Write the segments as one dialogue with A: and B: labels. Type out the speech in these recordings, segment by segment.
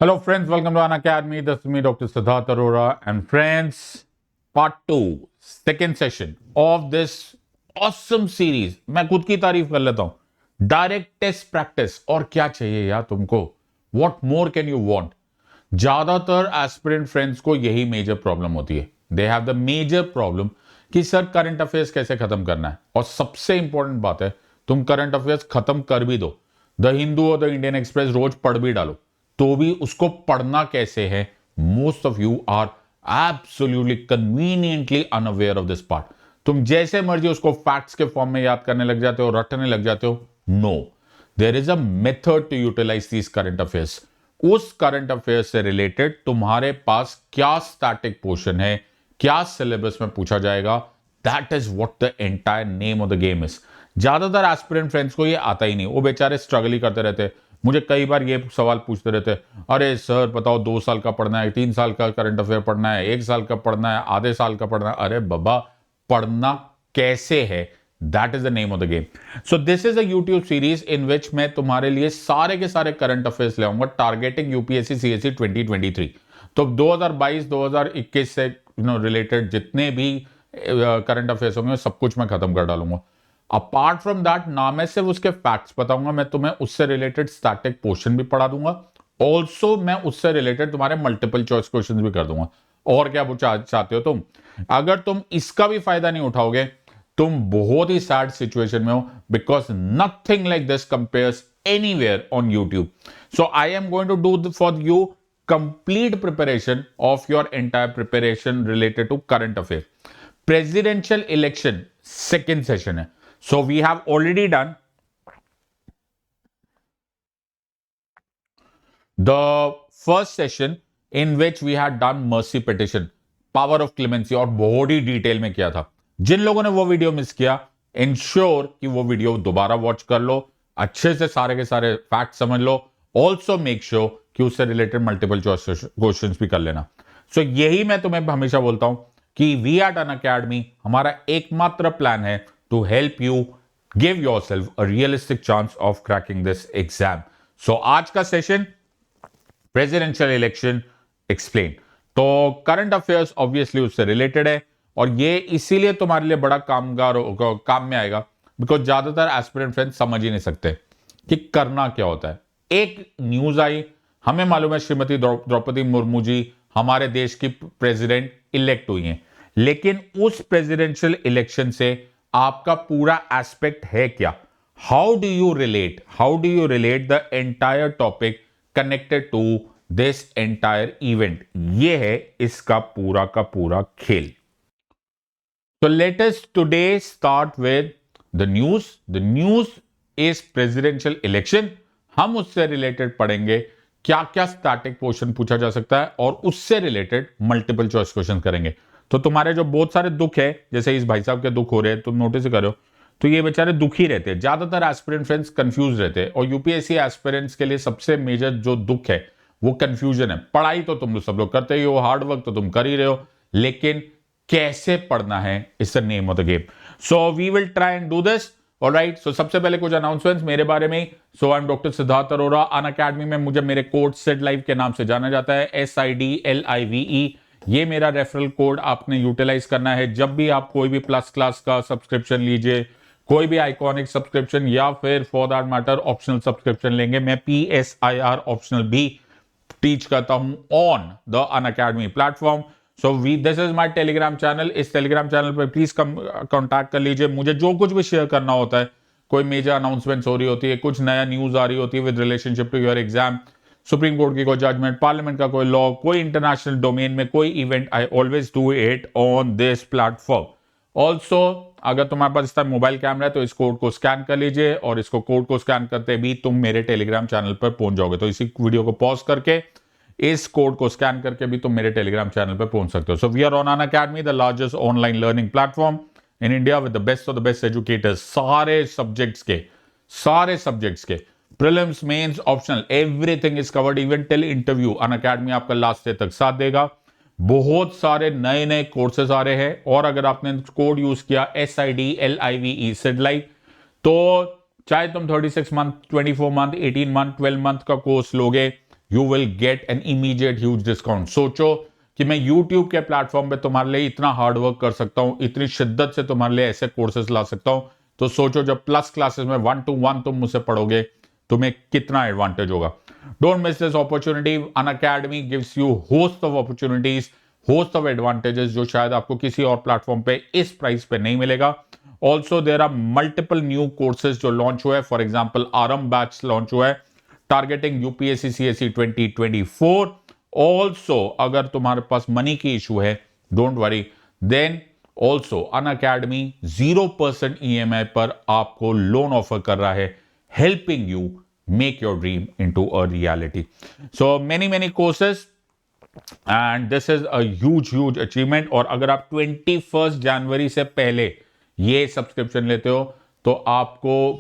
A: Hello, friends. Welcome to An Academy. This is me, Dr. Siddharth Arora. And, friends, part 2, second session of this awesome series. मैं खुद की तारीफ कर लेता हूं. Direct test practice. और क्या चाहिए यार तुमको? What more can you want? ज्यादातर एस्पिरेंट फ्रेंड्स को यही मेजर प्रॉब्लम होती है. They have the major problem कि सर करंट अफेयर्स कैसे खत्म करना है. और सबसे इंपॉर्टेंट बात है, तुम करंट अफेयर्स खत्म कर भी दो, द हिंदू और द इंडियन एक्सप्रेस रोज पढ़ भी डालो, तो भी उसको पढ़ना कैसे है. Most of you are absolutely conveniently unaware of this part. तुम जैसे मर्जी उसको फैक्ट्स के फॉर्म में याद करने लग जाते हो, रटने लग जाते हो. No, there is a method to utilise these current affairs. उस करंट अफेयर से रिलेटेड तुम्हारे पास क्या स्टैटिक पोर्शन है, क्या सिलेबस में पूछा जाएगा, that is what the entire name of the game is. ज्यादातर एस्पिरेंट फ्रेंड्स को ये आता ही नहीं. वो बेचारे स्ट्रगल ही करते रहते. मुझे कई बार ये सवाल पूछते रहते, अरे सर बताओ 2 साल का पढ़ना है, 3 साल का करंट अफेयर पढ़ना है, 1 साल का पढ़ना है, आधे साल का पढ़ना है. अरे बाबा, पढ़ना कैसे है, that is the name of the game. So this is a YouTube series in which मैं तुम्हारे लिए सारे के सारे करंट अफेयर्स ले आऊंगा, टारगेटिंग यूपीएससी सीएससी 2023. तो 2022-2021 से रिलेटेड जितने भी करंट अफेयर्स होंगे सब कुछ मैं खत्म कर डालूंगा. अपार्ट फ्रॉम दैट, ना मैं सिर्फ उसके फैक्ट्स बताऊंगा, मैं तुम्हें उससे रिलेटेड स्टैटिक पोर्शन भी पढ़ा दूंगा. ऑल्सो मैं उससे रिलेटेड तुम्हारे मल्टीपल चॉइस क्वेश्चंस भी कर दूंगा. और क्या चाहते हो तुम? अगर तुम इसका भी फायदा नहीं उठाओगे, तुम बहुत ही सैड सिचुएशन में हो, because nothing like this compares anywhere on YouTube. So I am going to do for you complete preparation of your entire preparation related to current affair. Presidential election second session है. So we have already done the first session in which we had done mercy petition, power of clemency, और बहुत ही detail में किया था. जिन लोगों ने वो video miss किया, इंश्योर कि वो वीडियो दोबारा वॉच कर लो, अच्छे से सारे के सारे फैक्ट समझ लो. ऑल्सो मेक श्योर कि उससे रिलेटेड मल्टीपल चॉइस क्वेश्चंस भी कर लेना. सो यही मैं तुम्हें हमेशा बोलता हूं कि वी एट अन अकेडमी, हमारा एकमात्र प्लान है to help you give yourself a realistic chance of cracking this exam. So आज का सेशन प्रेसिडेंशियल इलेक्शन एक्सप्लेन. तो करंट अफेयर्स ऑब्वियसली उससे रिलेटेड है, और ये इसीलिए तुम्हारे लिए बड़ा काम में आएगा, बिकॉज ज्यादातर एस्पिरेंट फ्रेंड्स समझ ही नहीं सकते कि करना क्या होता है. एक न्यूज आई, हमें मालूम है श्रीमती द्रौपदी मुर्मू जी हमारे देश की प्रेसिडेंट इलेक्ट हुई हैं, लेकिन उस प्रेसिडेंशियल इलेक्शन से आपका पूरा एस्पेक्ट है क्या? How do you relate the entire topic connected to this entire event? ये है इसका पूरा का पूरा खेल. तो let us today start with the news. The news is presidential election. हम उससे रिलेटेड पढ़ेंगे क्या क्या स्टैटिक पोर्शन पूछा जा सकता है, और उससे रिलेटेड मल्टीपल चॉइस क्वेश्चन करेंगे. तो तुम्हारे जो बहुत सारे दुख है, जैसे इस भाई साहब के दुख हो रहे हैं, तुम नोटिस करो, तो ये बेचारे दुखी रहते हैं. ज्यादातर एस्पिरेंट फ्रेंड्स कंफ्यूज रहते हैं, और यूपीएससी एस्पिरेंट्स के लिए सबसे मेजर जो दुख है वो कंफ्यूजन है. पढ़ाई तो तुम सब लोग करते ही हो, हार्ड वर्क तो तुम कर ही रहे हो, लेकिन कैसे पढ़ना है is the name of the game. So we will try and do this. Alright, so सबसे पहले कुछ अनाउंसमेंट्स मेरे बारे में. So I am doctor Siddharth Arora. Unacademy में मुझे मेरे कोड सेड लाइव के नाम से जाना जाता है, SIDLIVE. ये मेरा रेफरल कोड आपने यूटिलाइज करना है जब भी आप कोई भी प्लस क्लास का सब्सक्रिप्शन लीजिए, कोई भी आइकॉनिक सब्सक्रिप्शन, या फिर for that matter optional subscription लेंगे. मैं PSIR ऑप्शनल भी टीच करता हूं on the Unacademy platform. So this is my Telegram channel. इस टेलीग्राम चैनल पर प्लीज कॉन्टैक्ट कर लीजिए. मुझे जो कुछ भी शेयर करना होता है, कोई मेजर अनाउंसमेंट्स हो रही होती है, कुछ नया न्यूज आ रही होती है with relationship to your exam, supreme court की कोई जजमेंट, पार्लियामेंट का कोई लॉ, कोई इंटरनेशनल डोमेन में कोई event, I always do it on this platform. Also अगर तुम्हारे पास इस टाइम मोबाइल कैमरा है तो इस कोड को स्कैन कर लीजिए, और इसको कोड को स्कैन करते भी तुम मेरे टेलीग्राम चैनल पर पहुंच जाओगे. तो इसी वीडियो को पॉज करके इस कोड को स्कैन करके भी तुम मेरे टेलीग्राम चैनल पर पहुंच सकते हो. So we are on Unacademy, the largest online learning platform in India with the best of the best educators. सारे सब्जेक्ट्स के prelims, mains, optional, everything is covered, even till interview. Unacademy आपका last day तक साथ देगा. बहुत सारे नए नए कोर्सेज आ रहे हैं, और अगर आपने कोड यूज किया SIDLIVE सिडलाइव, तो चाहे तुम 36 मंथ, 24 मंथ, 18 मंथ, 12 मंथ का कोर्स लोगे, you will get an immediate huge discount. सोचो कि मैं YouTube के प्लेटफॉर्म पे तुम्हारे लिए इतना हार्ड वर्क कर सकता हूं, इतनी शिद्दत से तुम्हारे लिए ऐसे कोर्सेज ला सकता हूं, तो सोचो जब प्लस क्लासेस में 1-to-1 तुम मुझसे पढ़ोगे तुम्हें कितना एडवांटेज होगा। Don't miss this opportunity. Unacademy gives you host of opportunities, host of advantages जो शायद आपको किसी और प्लेटफॉर्म पे इस प्राइस पे नहीं मिलेगा। Also there are multiple new courses जो लॉन्च हुए, फॉर एग्जाम्पल आरम बैच लॉन्च हुआ है टारगेटिंग यूपीएससी सीएससी 2024। ऑल्सो अगर तुम्हारे पास मनी की इशू है, don't worry, then also Unacademy 0% EMI पर आपको लोन ऑफर कर रहा है, helping you make your dream into a reality. So many courses and this is a huge achievement. और अगर आप 21 जनवरी से पहले ये सब्सक्रिप्शन लेते हो तो आपको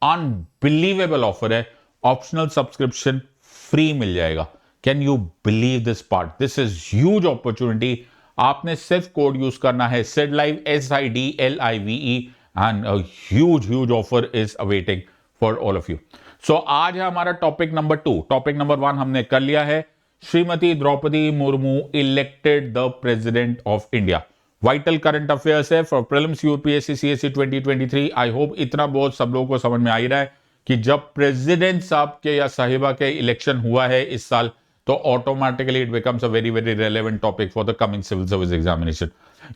A: अनबिलीवेबल ऑफर है, ऑप्शनल सब्सक्रिप्शन फ्री मिल जाएगा। Can you believe this part? This is huge opportunity. आपने सिर्फ कोड यूज करना है SIDLIVE SIDLIVE and huge offer is awaiting for all of you. So आज है हमारा टॉपिक नंबर 2। टॉपिक नंबर 1 हमने कर लिया है, Shrimati Draupadi Murmu elected the president of India. Vital current affairs है for prelims UPSC CSC 2023। I hope इतना बहुत सब लोगों को समझ में आ ही रहा है कि जब प्रेसिडेंट साहब के या साहिबा के इलेक्शन हुआ है इस साल, तो automatically it becomes a very relevant topic for the coming civil service examination.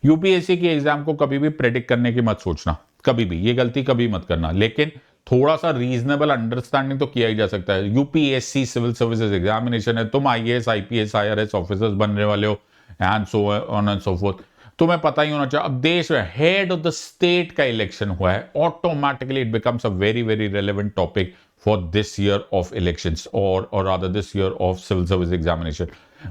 A: UPSC की एग्जाम को कभी भी प्रेडिक्ट करने की मत सोचना, कभी भी ये गलती कभी मत करना, लेकिन थोड़ा सा रीजनेबल अंडरस्टैंडिंग तो किया ही जा सकता है। यूपीएससी सिविल सर्विसेज एग्जामिनेशन है, तुम आईएएस आईपीएस आईआरएस ऑफिसर्स बनने वाले हो and so on and so forth, तुम्हें पता ही होना चाहिए। अब देश में हेड ऑफ द स्टेट का इलेक्शन हुआ है, automatically it becomes a very relevant topic for this year of elections और rather this year of civil service examination.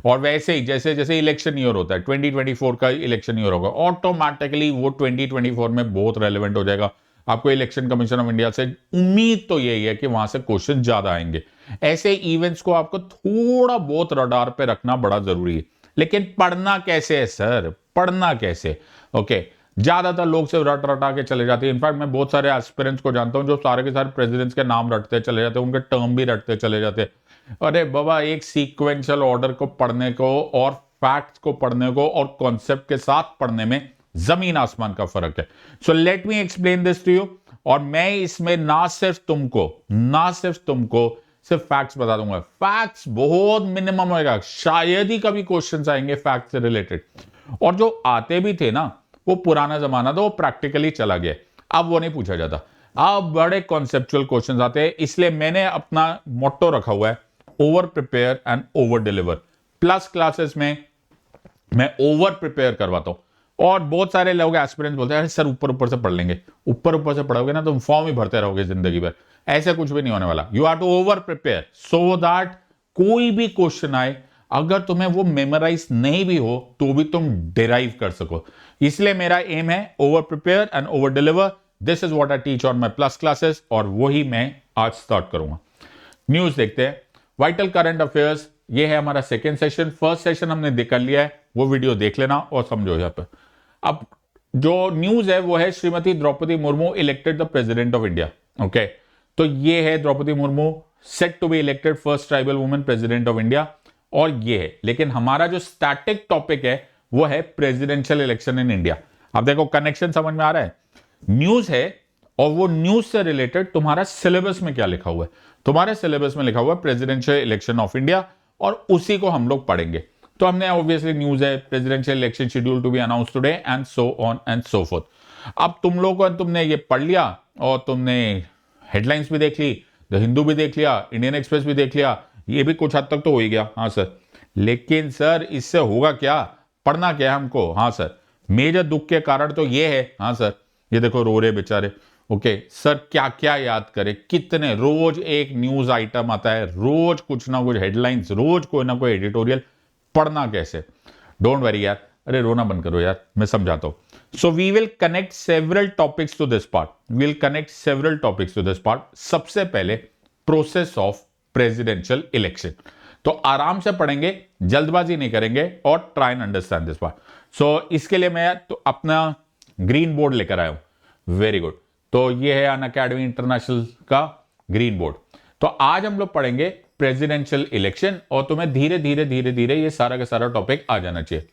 A: और वैसे ही जैसे जैसे इलेक्शन ईयर होता है, 2024 का इलेक्शन ईयर होगा, ऑटोमेटिकली वो 2024 में बहुत रेलेवेंट हो जाएगा। आपको इलेक्शन कमीशन ऑफ इंडिया से उम्मीद तो यही है कि वहां से क्वेश्चन ज्यादा आएंगे। ऐसे इवेंट्स को आपको थोड़ा बहुत रडार पे रखना बड़ा जरूरी है, लेकिन पढ़ना कैसे है सर? पढ़ना कैसे? ओके, ज्यादातर लोग सिर्फ रटा के चले जाते हैं। इनफैक्ट मैं बहुत सारे एस्पिरेंट्स को जानता हूं जो सारे के सारे प्रेसिडेंट्स के नाम रटते चले जाते हैं, उनके टर्म भी रटते चले जाते हैं। अरे बाबा, एक सीक्वेंशियल ऑर्डर को पढ़ने को और फैक्ट्स को पढ़ने को और कॉन्सेप्ट के साथ पढ़ने में जमीन आसमान का फर्क है। So let me explain this to you. और मैं इसमें ना सिर्फ तुमको सिर्फ फैक्ट्स बता दूंगा। फैक्ट्स बहुत मिनिमम होगा, शायद ही कभी क्वेश्चंस आएंगे फैक्ट से रिलेटेड, और जो आते भी थे ना वो पुराना जमाना था, वो प्रैक्टिकली चला गया, अब वो नहीं पूछा जाता, अब बड़े कॉन्सेप्चुअल क्वेश्चंस आते हैं। इसलिए मैंने अपना मोट्टो रखा हुआ है, over prepare and over deliver. Plus classes में मैं ओवर प्रिपेयर करवाता हूं, और बहुत सारे लोग एस्पिरेंट्स बोलते हैं अरे सर ऊपर से पढ़ लेंगे। ऊपर से पढ़ोगे ना तुम फॉर्म ही भरते रहोगे जिंदगी भर, ऐसा कुछ भी नहीं होने वाला। You have to over prepare so that कोई भी क्वेश्चन आए, अगर तुम्हें वो मेमोराइज नहीं भी हो तो भी तुम डिराइव कर सको। इसलिए मेरा एम है over prepare and over deliver. This is what I teach on my plus classes, और वही मैं आज स्टार्ट करूंगा। न्यूज देखते हैं, वाइटल करंट अफेयर्स। ये है हमारा सेकेंड सेशन। फर्स्ट सेशन हमने कर लिया है, वो वीडियो देख लेना और समझो यहाँ पे। अब जो न्यूज है वो है Shrimati Draupadi Murmu elected the president of India. Okay, तो ये है Draupadi Murmu set to be elected first tribal women president of India, और ये है। लेकिन हमारा जो स्टैटिक टॉपिक है वो है प्रेसिडेंशियल इलेक्शन इन इंडिया। अब देखो कनेक्शन समझ में आ रहा है, न्यूज है और वो न्यूज से रिलेटेड तुम्हारा सिलेबस में क्या लिखा हुआ है। तुम्हारे सिलेबस में लिखा हुआ है प्रेसिडेंशियल इलेक्शन ऑफ इंडिया, और उसी को हम लोग पढ़ेंगे। तो हमने ऑब्वियसली न्यूज है presidential election schedule to be announce today and so on and so forth. अब तुम लोगों को तुमने ये पढ़ लिया और तुमने हेडलाइंस भी देख ली, द हिंदू भी देख लिया, इंडियन एक्सप्रेस भी देख लिया, ये भी कुछ हद तक तो हो ही गया। हाँ सर, लेकिन सर इससे होगा क्या? पढ़ना क्या है हमको? हाँ सर, मेजर दुख के कारण तो ये है। हाँ सर, ये देखो रो रहे बेचारे। ओके सर, क्या क्या याद करें, कितने रोज एक न्यूज आइटम आता है, रोज कुछ ना कुछ हेडलाइंस, रोज कोई ना कोई एडिटोरियल, पढ़ना कैसे? डोंट वरी यार, अरे रोना बंद करो यार, मैं समझाता हूं। So we will connect several topics to this part. सबसे पहले प्रोसेस ऑफ प्रेसिडेंशियल इलेक्शन, तो आराम से पढ़ेंगे, जल्दबाजी नहीं करेंगे, और try and understand this part. So इसके लिए मैं तो अपना ग्रीन बोर्ड लेकर आया हूं। वेरी गुड, तो ये है अनअकैडमी इंटरनेशनल का ग्रीन बोर्ड। तो आज हम लोग पढ़ेंगे प्रेसिडेंशियल इलेक्शन, और तुम्हें धीरे धीरे धीरे धीरे ये सारा का सारा टॉपिक आ जाना चाहिए।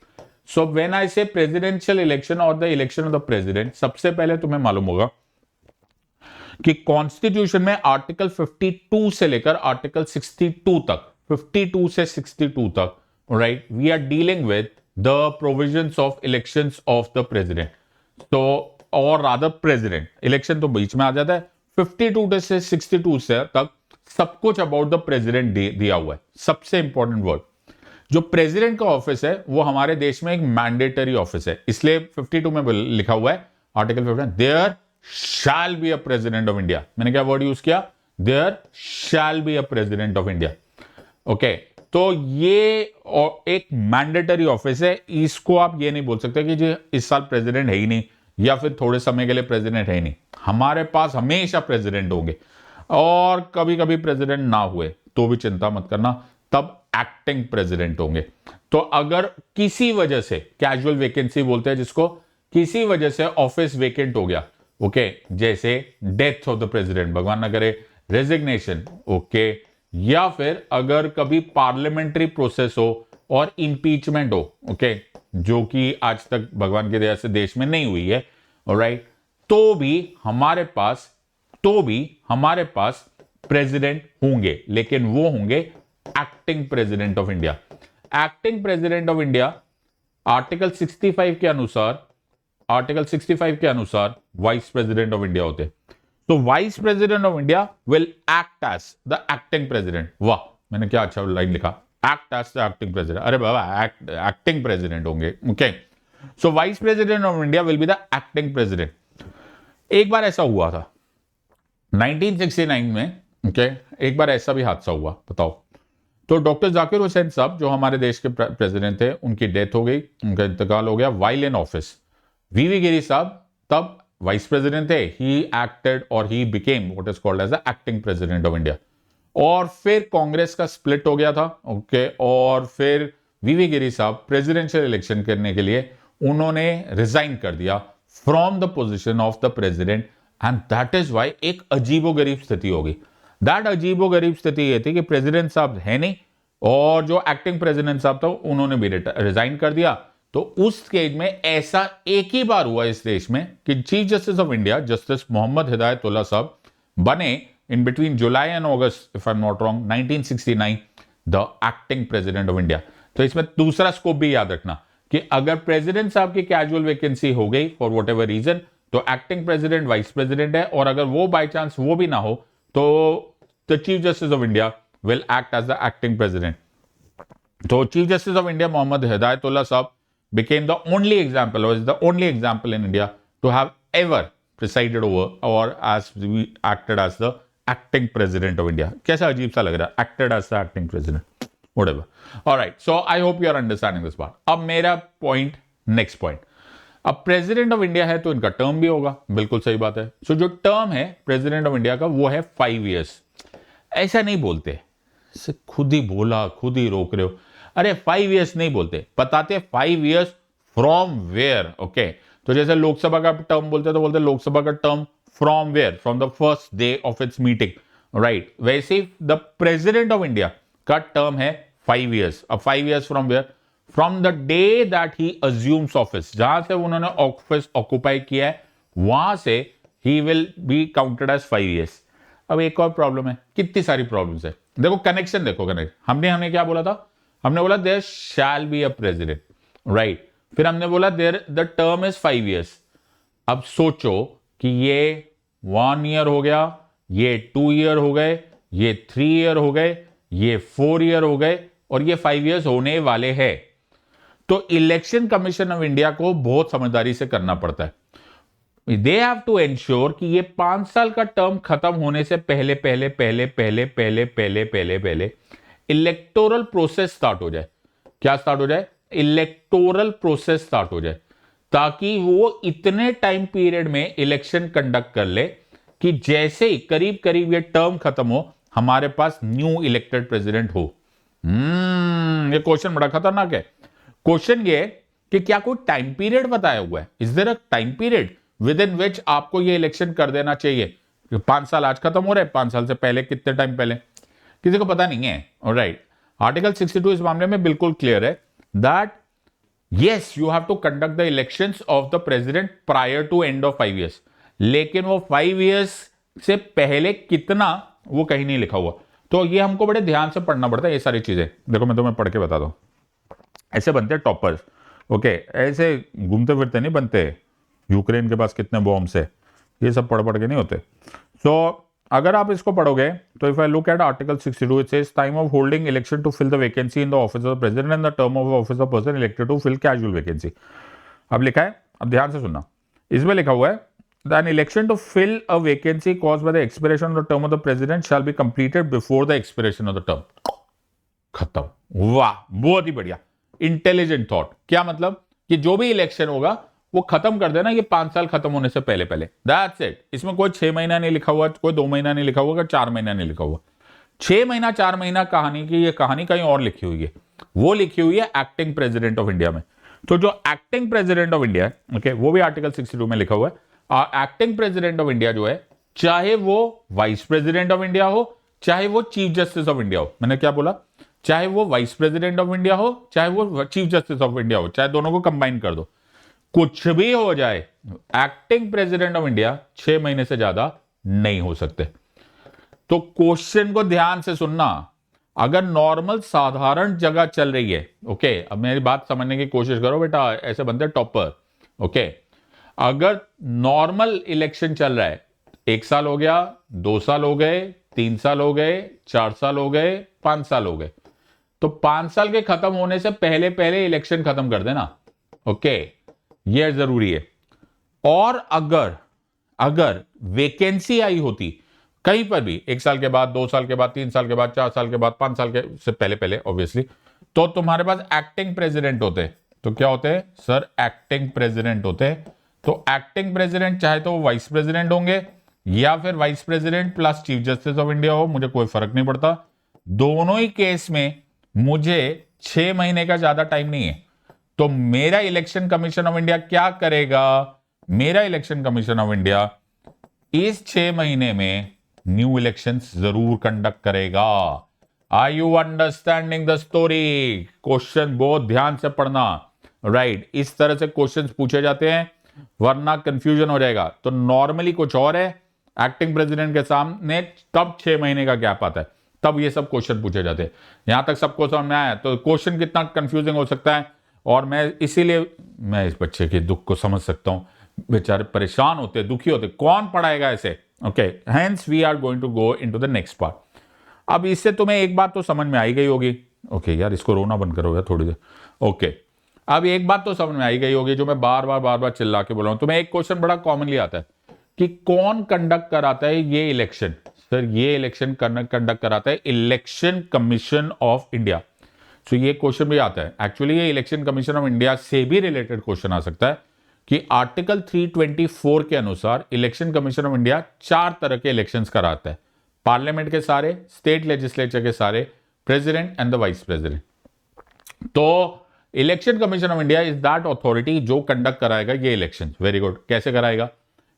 A: सो व्हेन आई से प्रेसिडेंशियल इलेक्शन और the election of the president, सबसे पहले तुम्हें मालूम होगा कि कॉन्स्टिट्यूशन में आर्टिकल 52 से लेकर आर्टिकल 62 तक, 52 से 62 तक, right, we are dealing with the provisions of elections of the president. तो और रादर प्रेसिडेंट इलेक्शन तो बीच में आ जाता है। 52 से 62 से तक सब कुछ अबाउट द प्रेसिडेंट दिया हुआ है। सबसे इंपॉर्टेंट वर्ड, जो प्रेसिडेंट का ऑफिस है वो हमारे देश में एक मैंडेटरी ऑफिस है, इसलिए 52 में लिखा हुआ है article 52, there shall be a president of India. मैंने क्या वर्ड यूज किया? There shall be a president of India. Okay, तो ये एक मैंडेटरी ऑफिस है, इसको आप ये नहीं बोल सकते कि जी इस साल प्रेसिडेंट है ही नहीं, या फिर थोड़े समय के लिए प्रेसिडेंट है ही नहीं। हमारे पास हमेशा प्रेसिडेंट होंगे, और कभी कभी प्रेसिडेंट ना हुए तो भी चिंता मत करना, तब एक्टिंग प्रेसिडेंट होंगे। तो अगर किसी वजह से, कैजुअल वैकेंसी बोलते हैं जिसको, किसी वजह से ऑफिस वेकेंट हो गया, ओके, जैसे डेथ ऑफ द प्रेसिडेंट, भगवान ना करे रेजिग्नेशन, ओके, या फिर अगर कभी पार्लियामेंट्री प्रोसेस हो और इंपीचमेंट हो, ओके, जो कि आज तक भगवान की दया से देश में नहीं हुई है, ऑलराइट, तो भी हमारे पास प्रेसिडेंट होंगे, लेकिन वो होंगे acting president of India. Acting president of India article 65 के अनुसार वाइस प्रेसिडेंट ऑफ इंडिया होते। तो vice president of India will act as the acting president. वाह, मैंने क्या अच्छा लाइन लिखा, act as the acting president. अरे बाबा, एक्टिंग प्रेसिडेंट होंगे। Okay, so vice president of India will be the acting president. एक बार ऐसा हुआ था 1969 में, ओके, एक बार ऐसा भी हादसा हुआ, बताओ। तो डॉक्टर जाकिर हुसैन साहब जो हमारे देश के प्रेसिडेंट थे, उनकी डेथ हो गई, उनका इंतकाल हो गया वाइल इन ऑफिस। वीवी गिरी साहब तब वाइस प्रेसिडेंट थे, ही एक्टेड और he became what is called as the acting president of India. और फिर कांग्रेस का स्प्लिट हो गया था, ओके, और फिर वीवी गिरी साहब प्रेसिडेंशियल इलेक्शन करने के लिए उन्होंने रिजाइन कर दिया from the position of the president, and that is why एक अजीबोगरीब स्थिति होगी। दैट अजीबोगरीब स्थिति ये थी कि प्रेसिडेंट साहब है नहीं, और जो एक्टिंग प्रेसिडेंट साहब था उन्होंने भी रिजाइन कर दिया। तो उस केस में ऐसा एक ही बार हुआ इस देश में कि chief justice of India justice Mohammad Hidayatullah साहब बने in between July and August, if I am not wrong, 1969, the acting president of India. तो इसमें दूसरा स्कोप भी याद रखना कि अगर प्रेसिडेंट साहब की कैजुअल वैकेंसी हो गई फॉर वट एवर रीजन, तो एक्टिंग प्रेसिडेंट वाइस प्रेसिडेंट है, और अगर वो बाई चांस वो भी ना हो तो the chief justice of India will act as the acting president. तो chief justice of India Mohammad Hidayatullah sahab became the only example, or is the only example in India to have ever presided over or as we acted as the acting president of India. कैसा अजीब सा लग रहा है, acted as the acting president, whatever. All right, so I hope you are understanding this part. अब मेरा point, next point. अब president of India है तो इनका टर्म भी होगा, बिल्कुल सही बात है। सो जो टर्म है प्रेसिडेंट ऑफ इंडिया का वो है 5 years। ऐसा नहीं बोलते, खुद ही बोला, खुद ही रोक रहे हो। अरे 5 years नहीं बोलते, बताते 5 years फ्रॉम वेयर, ओके। तो जैसे लोकसभा का टर्म बोलते तो बोलते लोकसभा का term from where, from the first day of its meeting, right. वैसे द प्रेसिडेंट ऑफ इंडिया का टर्म है 5 years। अब 5 years from where, from the day that he assumes office, जहां से उन्होंने ऑफिस ऑक्यूपाई किया है वहां से ही will be counted as 5 years। अब एक और प्रॉब्लम है, कितनी सारी प्रॉब्लम्स है, देखो कनेक्शन देखो, कनेक्ट हमने क्या बोला था, हमने बोला there shall be a president, right. फिर हमने बोला there the term is 5 years। अब सोचो कि ये 1 year हो गया, ये 2 year हो गए, ये 3 year हो गए, ये 4 year हो गए, और ये 5 years होने वाले हैं। तो इलेक्शन कमीशन ऑफ इंडिया को बहुत समझदारी से करना पड़ता है। दे हैव टू एंश्योर कि ये 5 साल का टर्म खत्म होने से पहले इलेक्टोरल प्रोसेस स्टार्ट हो जाए। क्या स्टार्ट हो जाए? इलेक्टोरल प्रोसेस स्टार्ट हो जाए, ताकि वो इतने टाइम पीरियड में इलेक्शन कंडक्ट कर ले कि जैसे ही करीब करीब ये टर्म खत्म हो हमारे पास न्यू इलेक्टेड प्रेसिडेंट हो। ये क्वेश्चन बड़ा खतरनाक है। क्वेश्चन ये कि क्या कोई टाइम पीरियड बताया हुआ है? Is there a time period within which आपको ये इलेक्शन कर देना चाहिए? 5 साल आज खत्म हो रहे हैं, 5 साल से पहले कितने टाइम पहले? किसी को पता नहीं है। ऑलराइट, आर्टिकल 62 इस मामले में बिल्कुल क्लियर है that yes you have to conduct the elections of the president prior to end of 5 years, लेकिन वो 5 years से पहले कितना वो कहीं नहीं लिखा हुआ। तो ये हमको बड़े ध्यान से पढ़ना पड़ता है ये सारी चीजें। देखो मैं तुम्हें पढ़ के बता दूं, ऐसे बनते हैं टॉपर्स। ओके, ऐसे घूमते फिरते नहीं बनते। यूक्रेन के पास कितने बॉम्ब्स है, ये सब पढ़ पढ़ के नहीं होते। सो अगर आप इसको पढ़ोगे तो if I look at article 62 it says time of holding election to fill the vacancy in the office of the president and the term of office of person elected to fill casual vacancy. अब लिखा है, अब ध्यान से सुनना, इसमें लिखा हुआ है an election to fill a vacancy caused by the expiration of the term of the president shall be completed before the expiration of the term। खत्म। वाह, बहुत ही बढ़िया, इंटेलिजेंट थॉट। क्या मतलब कि जो भी इलेक्शन होगा वो खत्म कर देना ये 5 साल खत्म होने से पहले पहले। That's it. इसमें कोई 6 महीना नहीं लिखा हुआ, कोई 2 महीना नहीं लिखा हुआ, कोई 4 महीना नहीं लिखा हुआ। 6 महीना 4 महीना कहानी की, ये कहानी कहीं और लिखी हुई है। वो लिखी हुई है एक्टिंग प्रेसिडेंट ऑफ इंडिया में। तो जो एक्टिंग प्रेसिडेंट ऑफ इंडिया है, ओके, वो भी आर्टिकल 62 में लिखा हुआ है। एक्टिंग प्रेसिडेंट ऑफ इंडिया जो है, चाहे वो वाइस प्रेसिडेंट ऑफ इंडिया हो, चाहे वो चीफ जस्टिस ऑफ इंडिया हो। मैंने क्या बोला? चाहे वो वाइस प्रेसिडेंट ऑफ इंडिया हो, चाहे वो चीफ जस्टिस ऑफ इंडिया हो, चाहे दोनों को कंबाइन कर दो, कुछ भी हो जाए, एक्टिंग प्रेसिडेंट ऑफ इंडिया 6 महीने से ज्यादा नहीं हो सकते। तो क्वेश्चन को ध्यान से सुनना। अगर नॉर्मल साधारण जगह चल रही है, ओके, अब मेरी बात समझने की कोशिश करो बेटा, ऐसे बनते टॉपर। ओके, अगर नॉर्मल इलेक्शन चल रहा है, 1 साल हो गया, 2 साल हो गए, 3 साल हो गए, 4 साल हो गए, 5 साल हो गए, तो 5 साल के खत्म होने से पहले पहले इलेक्शन खत्म कर देना। ओके, यह जरूरी है। और अगर वैकेंसी आई होती कहीं पर भी 1 साल के बाद, 2 साल के बाद, 3 साल के बाद, 4 साल के बाद, 5 साल के से पहले पहले ऑब्वियसली, तो तुम्हारे पास एक्टिंग प्रेसिडेंट होते। तो क्या होते सर? एक्टिंग प्रेसिडेंट होते। तो एक्टिंग प्रेसिडेंट चाहे तो वो वाइस प्रेसिडेंट होंगे या फिर vice president plus chief justice of India हो, मुझे कोई फर्क नहीं पड़ता। दोनों ही केस में मुझे 6 महीने का ज्यादा टाइम नहीं है। तो मेरा इलेक्शन कमीशन ऑफ इंडिया क्या करेगा? मेरा इलेक्शन कमीशन ऑफ इंडिया इस 6 महीने में न्यू इलेक्शंस जरूर कंडक्ट करेगा। Are you understanding the story? Question बहुत ध्यान से पढ़ना। राइट, इस तरह से क्वेश्चंस पूछे जाते हैं, वरना कंफ्यूजन हो जाएगा। तो नॉर्मली कुछ और है, एक्टिंग प्रेसिडेंट के सामने तब 6 महीने का गैप आता है, तब ये सब क्वेश्चन पूछे जाते हैं। यहां तक सबको समझ में आया? तो क्वेश्चन कितना कंफ्यूजिंग हो सकता है, और मैं इसीलिए मैं इस बच्चे के दुख को समझ सकता हूं। बेचारे परेशान होते, दुखी होते, कौन पढ़ाएगा ऐसे? Okay, hence we are going to go into the next part. अब इससे तुम्हें एक बात तो समझ में आई गई होगी। ओके यार, इसको रोना बंद करो यार थोड़ी देर। ओके, अब एक बात तो समझ में आई गई होगी, जो मैं बार बार चिल्ला के बोल रहा हूं। तुम्हें एक क्वेश्चन बड़ा कॉमनली आता है कि कौन कंडक्ट कराता है ये इलेक्शन? सर, ये इलेक्शन कंडक्ट कराता है इलेक्शन कमीशन ऑफ इंडिया। सो ये क्वेश्चन भी आता है। एक्चुअली ये इलेक्शन कमीशन ऑफ इंडिया से भी रिलेटेड क्वेश्चन आ सकता है कि आर्टिकल 324 के अनुसार इलेक्शन कमीशन ऑफ इंडिया 4 तरह के इलेक्शंस कराता है। पार्लियामेंट के सारे, स्टेट लेजिस्लेचर के सारे, president and the vice president. तो election commission of India is that authority जो कंडक्ट कराएगा ये इलेक्शन। Very good. कैसे कराएगा?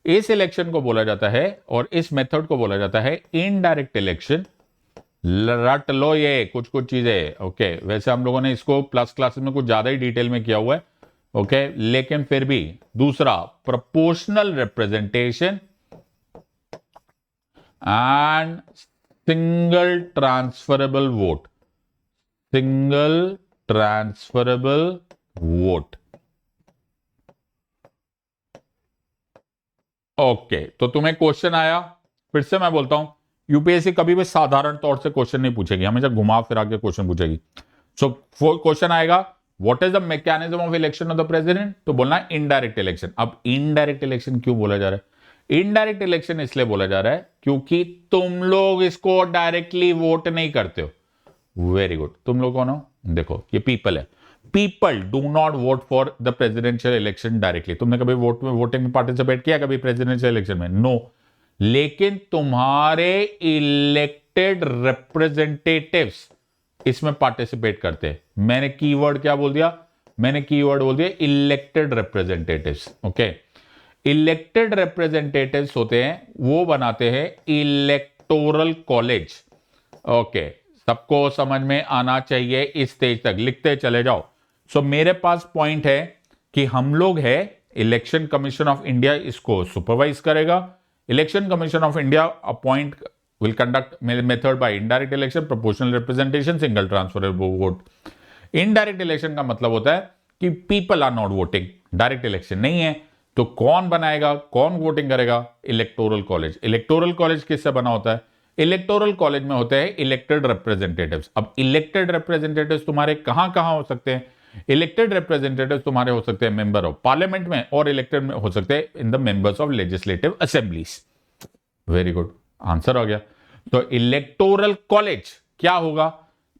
A: इस इलेक्शन को बोला जाता है, और इस मेथड को बोला जाता है इनडायरेक्ट इलेक्शन। रट लो ये कुछ चीजें। ओके, वैसे हम लोगों ने इसको प्लस क्लासेस में कुछ ज्यादा ही डिटेल में किया हुआ है। ओके, लेकिन फिर भी दूसरा, proportional representation and single transferable vote. Single transferable vote. Okay, तो तुम्हें क्वेश्चन आया, फिर से मैं बोलता हूं, यूपीएससी कभी भी साधारण तौर से क्वेश्चन नहीं पूछेगी, हमेशा घुमा फिरा के क्वेश्चन पूछेगी। सो क्वेश्चन आएगा, what is the mechanism of election of the president? तो बोलना इनडायरेक्ट इलेक्शन। अब इनडायरेक्ट इलेक्शन क्यों बोला जा रहा है? इनडायरेक्ट इलेक्शन इसलिए बोला जा रहा है क्योंकि तुम लोग इसको डायरेक्टली वोट नहीं करते हो। Very good. तुम लोग कौन हो? देखो, ये पीपल है। People do not vote for the presidential election directly. तुमने कभी वोटिंग में पार्टिसिपेट किया कभी प्रेसिडेंशियल इलेक्शन में? नो। लेकिन तुम्हारे इलेक्टेड रिप्रेजेंटेटिव्स इसमें पार्टिसिपेट करते हैं। मैंने कीवर्ड क्या बोल दिया? मैंने कीवर्ड बोल दिया elected representatives. Okay, elected representatives होते हैं, वो बनाते हैं इलेक्टोरल कॉलेज। ओके, सबको समझ में आना चाहिए इस स्टेज तक, लिखते चले जाओ। सो मेरे पास पॉइंट है कि हम लोग है, इलेक्शन कमीशन ऑफ इंडिया इसको सुपरवाइज करेगा। Election commission of India appoint will conduct method by indirect election, proportional representation, single transferable vote. Indirect election का मतलब होता है कि people are not voting, direct election नहीं है, तो कौन बनाएगा, कौन वोटिंग करेगा? Electoral college. इलेक्टोरल कॉलेज किससे बना होता है? इलेक्टोरल कॉलेज में होते हैं इलेक्टेड रिप्रेजेंटेटिव्स। अब इलेक्टेड रिप्रेजेंटेटिव्स तुम्हारे कहां कहां हो सकते हैं? इलेक्टेड रिप्रेजेंटेटिव्स तुम्हारे हो सकते हैं मेंबर ऑफ पार्लियामेंट में, और इलेक्टेड में हो सकते हैं in the members of legislative assemblies. Very good, answer हो गया। तो इलेक्टोरल कॉलेज क्या होगा?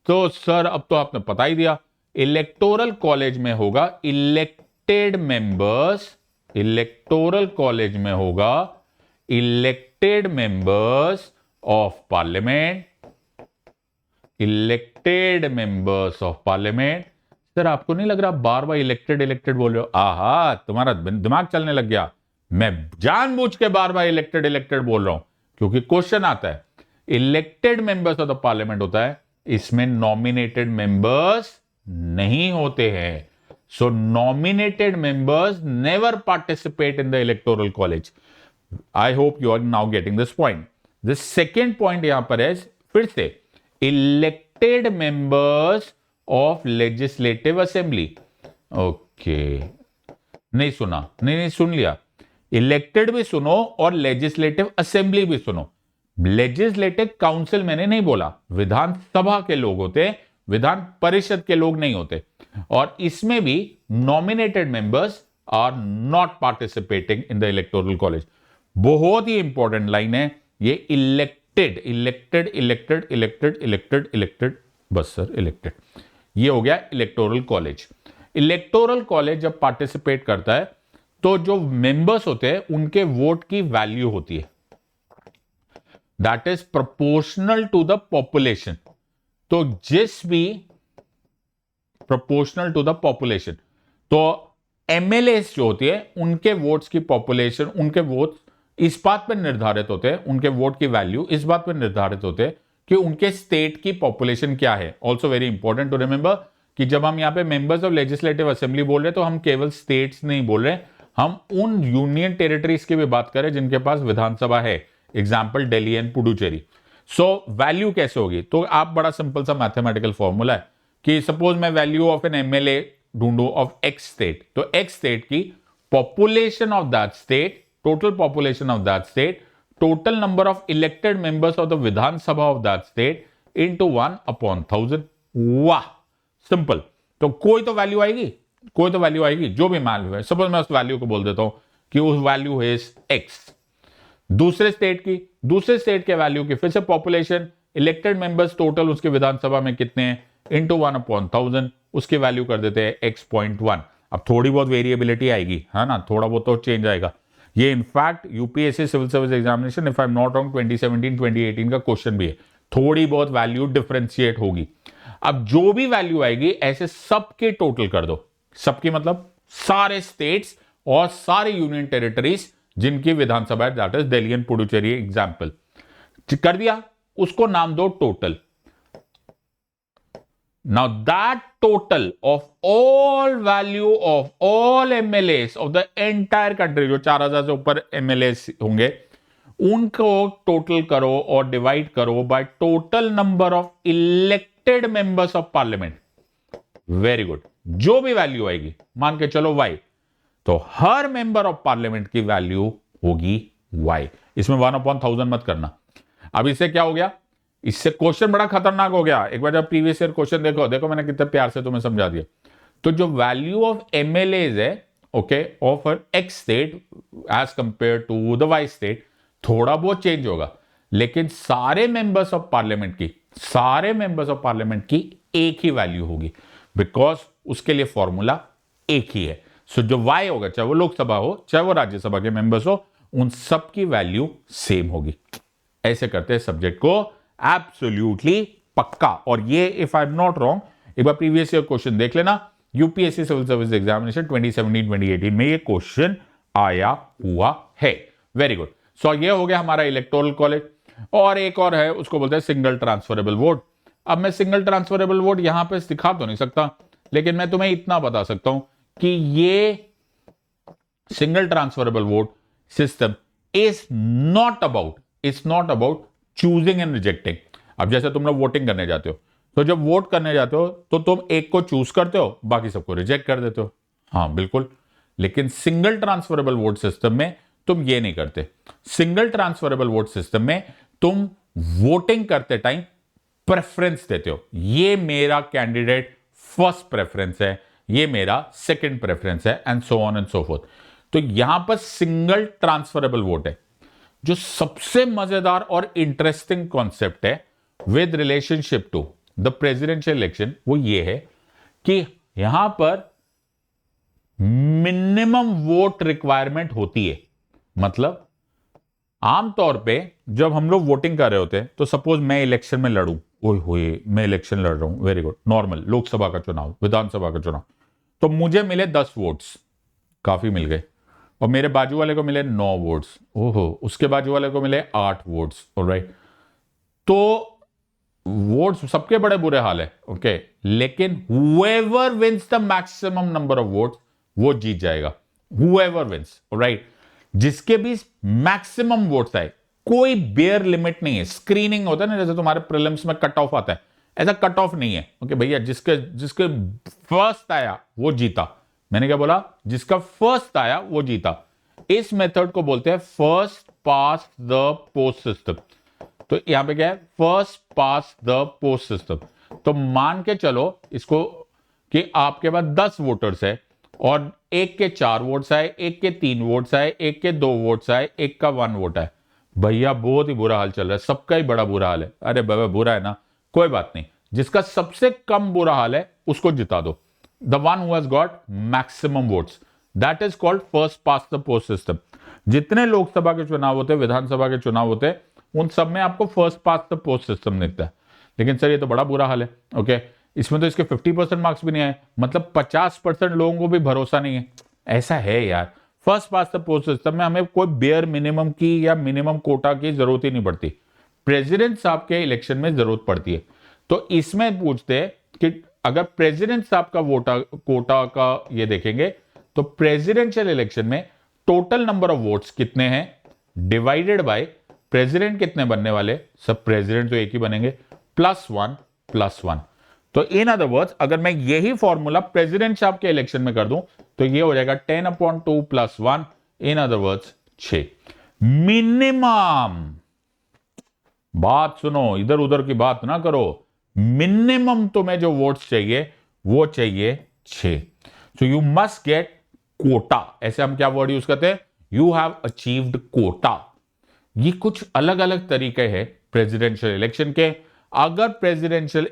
A: तो सर अब तो आपने बता ही दिया, इलेक्टोरल कॉलेज में होगा इलेक्टेड मेंबर्स, इलेक्टोरल कॉलेज में होगा elected members of parliament, elected members of parliament. Sir आपको नहीं लग रहा बार बार इलेक्टेड इलेक्टेड बोल रहे हो? आहा, तुम्हारा दिमाग चलने लग गया। मैं जानबूझ के बार बार इलेक्टेड इलेक्टेड बोल रहा हूं क्योंकि क्वेश्चन आता है। Elected members of the parliament होता है, इसमें नॉमिनेटेड मेंबर्स नहीं होते हैं। So nominated members never participate in the electoral college. I hope you are now getting this point. The second point यहां पर है, फिर से elected members of legislative assembly. Okay, नहीं सुना? नहीं सुन लिया। इलेक्टेड भी सुनो और लेजिस्लेटिव असेंबली भी सुनो। लेजिस्लेटिव काउंसिल मैंने नहीं बोला, विधानसभा के लोग होते, विधान परिषद के लोग नहीं होते। और इसमें भी nominated members are not participating in the electoral college. बहुत ही इंपॉर्टेंट लाइन है ये, elected elected elected elected elected elected, बस सर इलेक्टेड। ये हो गया इलेक्टोरल कॉलेज। इलेक्टोरल कॉलेज जब पार्टिसिपेट करता है तो जो मेंबर्स होते हैं उनके वोट की वैल्यू होती है, that is proportional to the population. तो जिस भी प्रोपोर्शनल टू द पॉपुलेशन, तो एमएलए जो होती है उनके वोट्स की पॉपुलेशन, उनके वोट्स इस बात पर निर्धारित होते हैं, उनके वोट की वैल्यू इस बात पर निर्धारित होते हैं कि उनके स्टेट की पॉपुलेशन क्या है। Also very important to remember कि जब हम यहां पे मेंबर्स ऑफ लेजिस्लेटिव असेंबली बोल रहे हैं तो हम केवल स्टेट्स नहीं बोल रहे, हम उन यूनियन टेरिटरीज की भी बात करें जिनके पास विधानसभा है, example Delhi and Puducherry. So value कैसे होगी? तो आप बड़ा सिंपल सा मैथमेटिकल फॉर्मूला है कि सपोज मैं वैल्यू ऑफ एन एमएलए ढूंढू ऑफ एक्स स्टेट, तो एक्स स्टेट की population of that state, total population of that state, total number of elected members of the Vidhan Sabha of that state into 1/1000। वाह, simple. तो कोई तो value आएगी, कोई तो वैल्यू आएगी, जो भी वैल्यू है। सपोज मैं उस वैल्यू को बोल देता हूं कि उस वैल्यू इज एक्स। दूसरे स्टेट की, दूसरे स्टेट के वैल्यू की फिर से पॉपुलेशन, इलेक्टेड मेंबर्स टोटल उसके विधानसभा में कितने हैं, इंटू 1/1000, उसकी वैल्यू कर देते हैं x.1। अब थोड़ी बहुत वेरिएबिलिटी आएगी, है ना, थोड़ा बहुत तो चेंज आएगा। ये in fact UPSC civil service examination, if I am not wrong, 2017-2018 का क्वेश्चन भी है। थोड़ी बहुत वैल्यू डिफरेंशिएट होगी। अब जो भी वैल्यू आएगी ऐसे सबके टोटल कर दो। सबकी मतलब सारे स्टेट्स और सारे यूनियन टेरिटरीज जिनकी विधानसभा है, that is Delhi and Puducherry example. कर दिया, उसको नाम दो total. Now that total of all value of all MLAs of the entire country, जो 4000 से ऊपर MLAs होंगे, उनको टोटल करो और डिवाइड करो by total number of elected members of parliament. Very good. जो भी वैल्यू आएगी, मान के चलो y, तो हर मेंबर ऑफ पार्लियामेंट की वैल्यू होगी y। इसमें 1/1000 मत करना। अब इससे क्या हो गया? इससे क्वेश्चन बड़ा खतरनाक हो गया। एक बार जब प्रीवियस ईयर क्वेश्चन देखो, देखो मैंने कितने प्यार से तुम्हें समझा दिया। तो जो वैल्यू ऑफ एमएलएज है, okay, of X state as compare to the Y state, थोड़ा बहुत चेंज होगा, लेकिन सारे मेंबर्स ऑफ पार्लियामेंट की, सारे मेंबर्स ऑफ पार्लियामेंट की एक ही वैल्यू होगी, बिकॉज उसके लिए फॉर्मूला एक ही है। सो जो वाई होगा, चाहे वो लोकसभा हो चाहे वो राज्यसभा के मेंबर्स हो, उन सब की वैल्यू सेम होगी। ऐसे करते हैं सब्जेक्ट को एब्सोल्युटली पक्का। और ये if I am not wrong, एक बार प्रीवियस ईयर क्वेश्चन देख लेना, यूपीएससी सिविल सर्विस एग्जामिनेशन 2017-2018 में ये क्वेश्चन आया हुआ है। Very good. सो ये हो गया हमारा इलेक्टोरल कॉलेज। और एक और है, उसको बोलते हैं सिंगल ट्रांसफरेबल वोट। अब मैं सिंगल ट्रांसफरेबल वोट यहां पे दिखा तो नहीं सकता, लेकिन मैं तुम्हें इतना बता सकता हूं कि ये single transferable vote system is not about choosing and rejecting. अब जैसे तुम लोग वोटिंग करने जाते हो, तो जब वोट करने जाते हो तो तुम एक को चूज करते हो, बाकी सबको रिजेक्ट कर देते हो। हाँ बिल्कुल, लेकिन सिंगल ट्रांसफरेबल वोट सिस्टम में तुम ये नहीं करते। सिंगल ट्रांसफरेबल वोट सिस्टम में तुम वोटिंग करते टाइम प्रेफरेंस देते हो, ये मेरा कैंडिडेट फर्स्ट प्रेफरेंस है, ये मेरा सेकंड प्रेफरेंस है, and so on and so fourth. तो यहां पर सिंगल ट्रांसफरेबल वोट है। जो सबसे मजेदार और इंटरेस्टिंग कॉन्सेप्ट है with relationship to the presidential election, वो ये है कि यहां पर मिनिमम वोट रिक्वायरमेंट होती है। मतलब आमतौर पे जब हम लोग वोटिंग कर रहे होते हैं, तो सपोज मैं इलेक्शन में लड़ूं, ओए होए मैं इलेक्शन लड़ रहा हूं, वेरी गुड, नॉर्मल लोकसभा का चुनाव, विधानसभा का चुनाव, तो मुझे मिले 10 वोट्स, काफी मिल गए, और मेरे बाजू वाले को मिले 9 वोट्स, ओहो, उसके बाजू वाले को मिले 8 वोट्स, ऑलराइट। तो वोट्स सबके बड़े बुरे हाल है, ओके, लेकिन whoever wins the maximum number of votes वो जीत जाएगा, हुएवर विंस, ऑलराइट। जिसके भी मैक्सिमम वोट्स आए, कोई बेयर लिमिट नहीं है। स्क्रीनिंग होता है ना, जैसे तुम्हारे प्रीलिम्स में कट ऑफ आता है, ऐसा कट ऑफ नहीं है, ओके भैया, जिसके फर्स्ट आया वो जीता। मैंने क्या बोला? जिसका फर्स्ट आया वो जीता। इस मेथड को बोलते हैं first pass the post system. तो यहां पे क्या है? First pass the post system. तो मान के चलो इसको कि आपके पास 10 वोटर्स है, और एक के 4 वोट्स आए, एक के 3 वोट्स आए, एक के 2 वोट्स आए, एक का 1 वोट आए। भैया बहुत ही बुरा हाल चल रहा है, सबका ही बड़ा बुरा हाल है। अरे बाबा बुरा है ना, कोई बात नहीं, जिसका सबसे कम बुरा हाल है उसको जिता दो। The one who has got maximum votes, that is called first pass the post system. जितने लोकसभा के चुनाव होते हैं, विधानसभा के चुनाव होते हैं, उन सब में आपको first pass the post system दिखता है। लेकिन सर ये तो बड़ा बुरा हाल है, ओके, इसमें तो इसके 50% मार्क्स भी नहीं आए, मतलब 50% लोगों को भी भरोसा नहीं है। ऐसा है यार, first pass the post system में हमें कोई बेयर मिनिमम की या मिनिमम कोटा की जरूरत ही नहीं पड़ती। प्रेसिडेंट साहब के इलेक्शन में जरूरत पड़ती है। तो इसमें पूछते हैं कि अगर प्रेसिडेंट साहब का कोटा का ये देखेंगे, तो प्रेसिडेंशियल इलेक्शन में टोटल नंबर ऑफ वोट्स कितने हैं डिवाइडेड बाय प्रेसिडेंट कितने बनने वाले, सब प्रेसिडेंट तो एक ही बनेंगे, +1+1। तो इन अदर वर्ड्स, अगर मैं यही फॉर्मूला प्रेसिडेंट साहब के इलेक्शन में कर दूं, तो ये हो जाएगा 10/2 + 1, इन अदर वर्ड्स 6। मिनिमम, बात सुनो, इधर उधर की बात ना करो, मिनिमम तुम्हें जो वोट्स चाहिए वो चाहिए 6। So you must get quota. ऐसे हम क्या वर्ड यूज करते हैं? You have achieved quota. ये कुछ अलग अलग तरीके हैं प्रेसिडेंशियल इलेक्शन के। अगर प्रेसिडेंशियल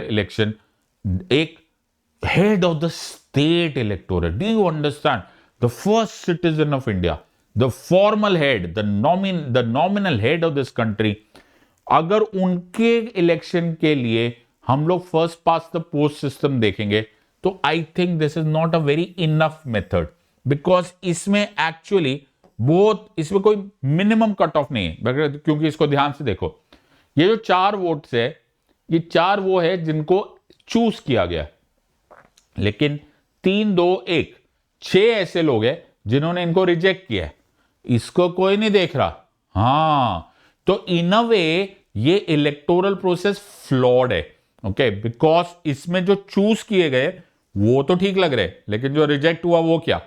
A: इलेक्शन एक head of the state electorate, do you understand, the first citizen of India, the formal head, the nominal head of this country, अगर उनके इलेक्शन के लिए हम लोग first pass the post system देखेंगे, तो I think this is not a very enough method, because इसमें actually इसमें कोई मिनिमम कट ऑफ नहीं है। क्योंकि इसको ध्यान से देखो, ये जो 4 वोट्स है, ये 4 वो है जिनको चूज किया गया, लेकिन 3, 2, 1, 6 ऐसे लोग हैं जिन्होंने इनको रिजेक्ट किया है। इसको कोई नहीं देख रहा। हाँ, तो इन अ वे ये इलेक्टोरल प्रोसेस फ्लॉड है, ओके, बिकॉज इसमें जो चूज किए गए वो तो ठीक लग रहे, लेकिन जो रिजेक्ट हुआ वो क्या?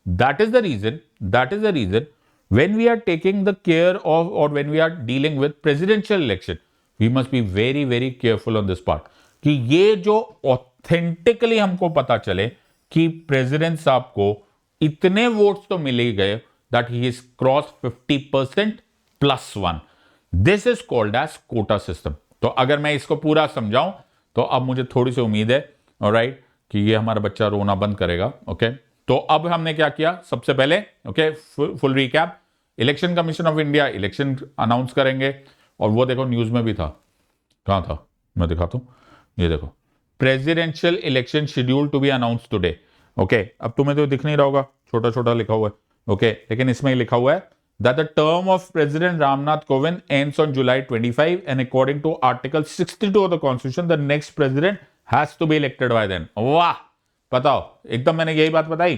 A: That is the reason when we are taking the care of, or when we are dealing with presidential election, we must be very very careful on this part, कि ये जो authentically हमको पता चले कि प्रेसिडेंट साहब को इतने वोट्स तो मिल ही गए, that he is crossed 50% +1. This is called as quota system. तो अगर मैं इसको पूरा समझाऊं, तो अब मुझे थोड़ी सी उम्मीद है, ऑलराइट, कि ये हमारा बच्चा रोना बंद करेगा, ओके। तो अब हमने क्या किया? सबसे पहले, okay, full recap, election commission of India election announce करेंगे, और वो देखो न्यूज में भी था, कहां था, मैं दिखाता हूं, ये देखो, presidential election schedule to be announce today, okay. अब तुम्हें तो दिख नहीं रहा होगा, छोटा छोटा लिखा हुआ है, ओके, लेकिन इसमें लिखा हुआ है that the term of President Ramnath Kovind ends on July 25 and according to Article 62 of the Constitution, the next president has to be elected by then. वाह, बताओ, एकदम मैंने यही बात बताई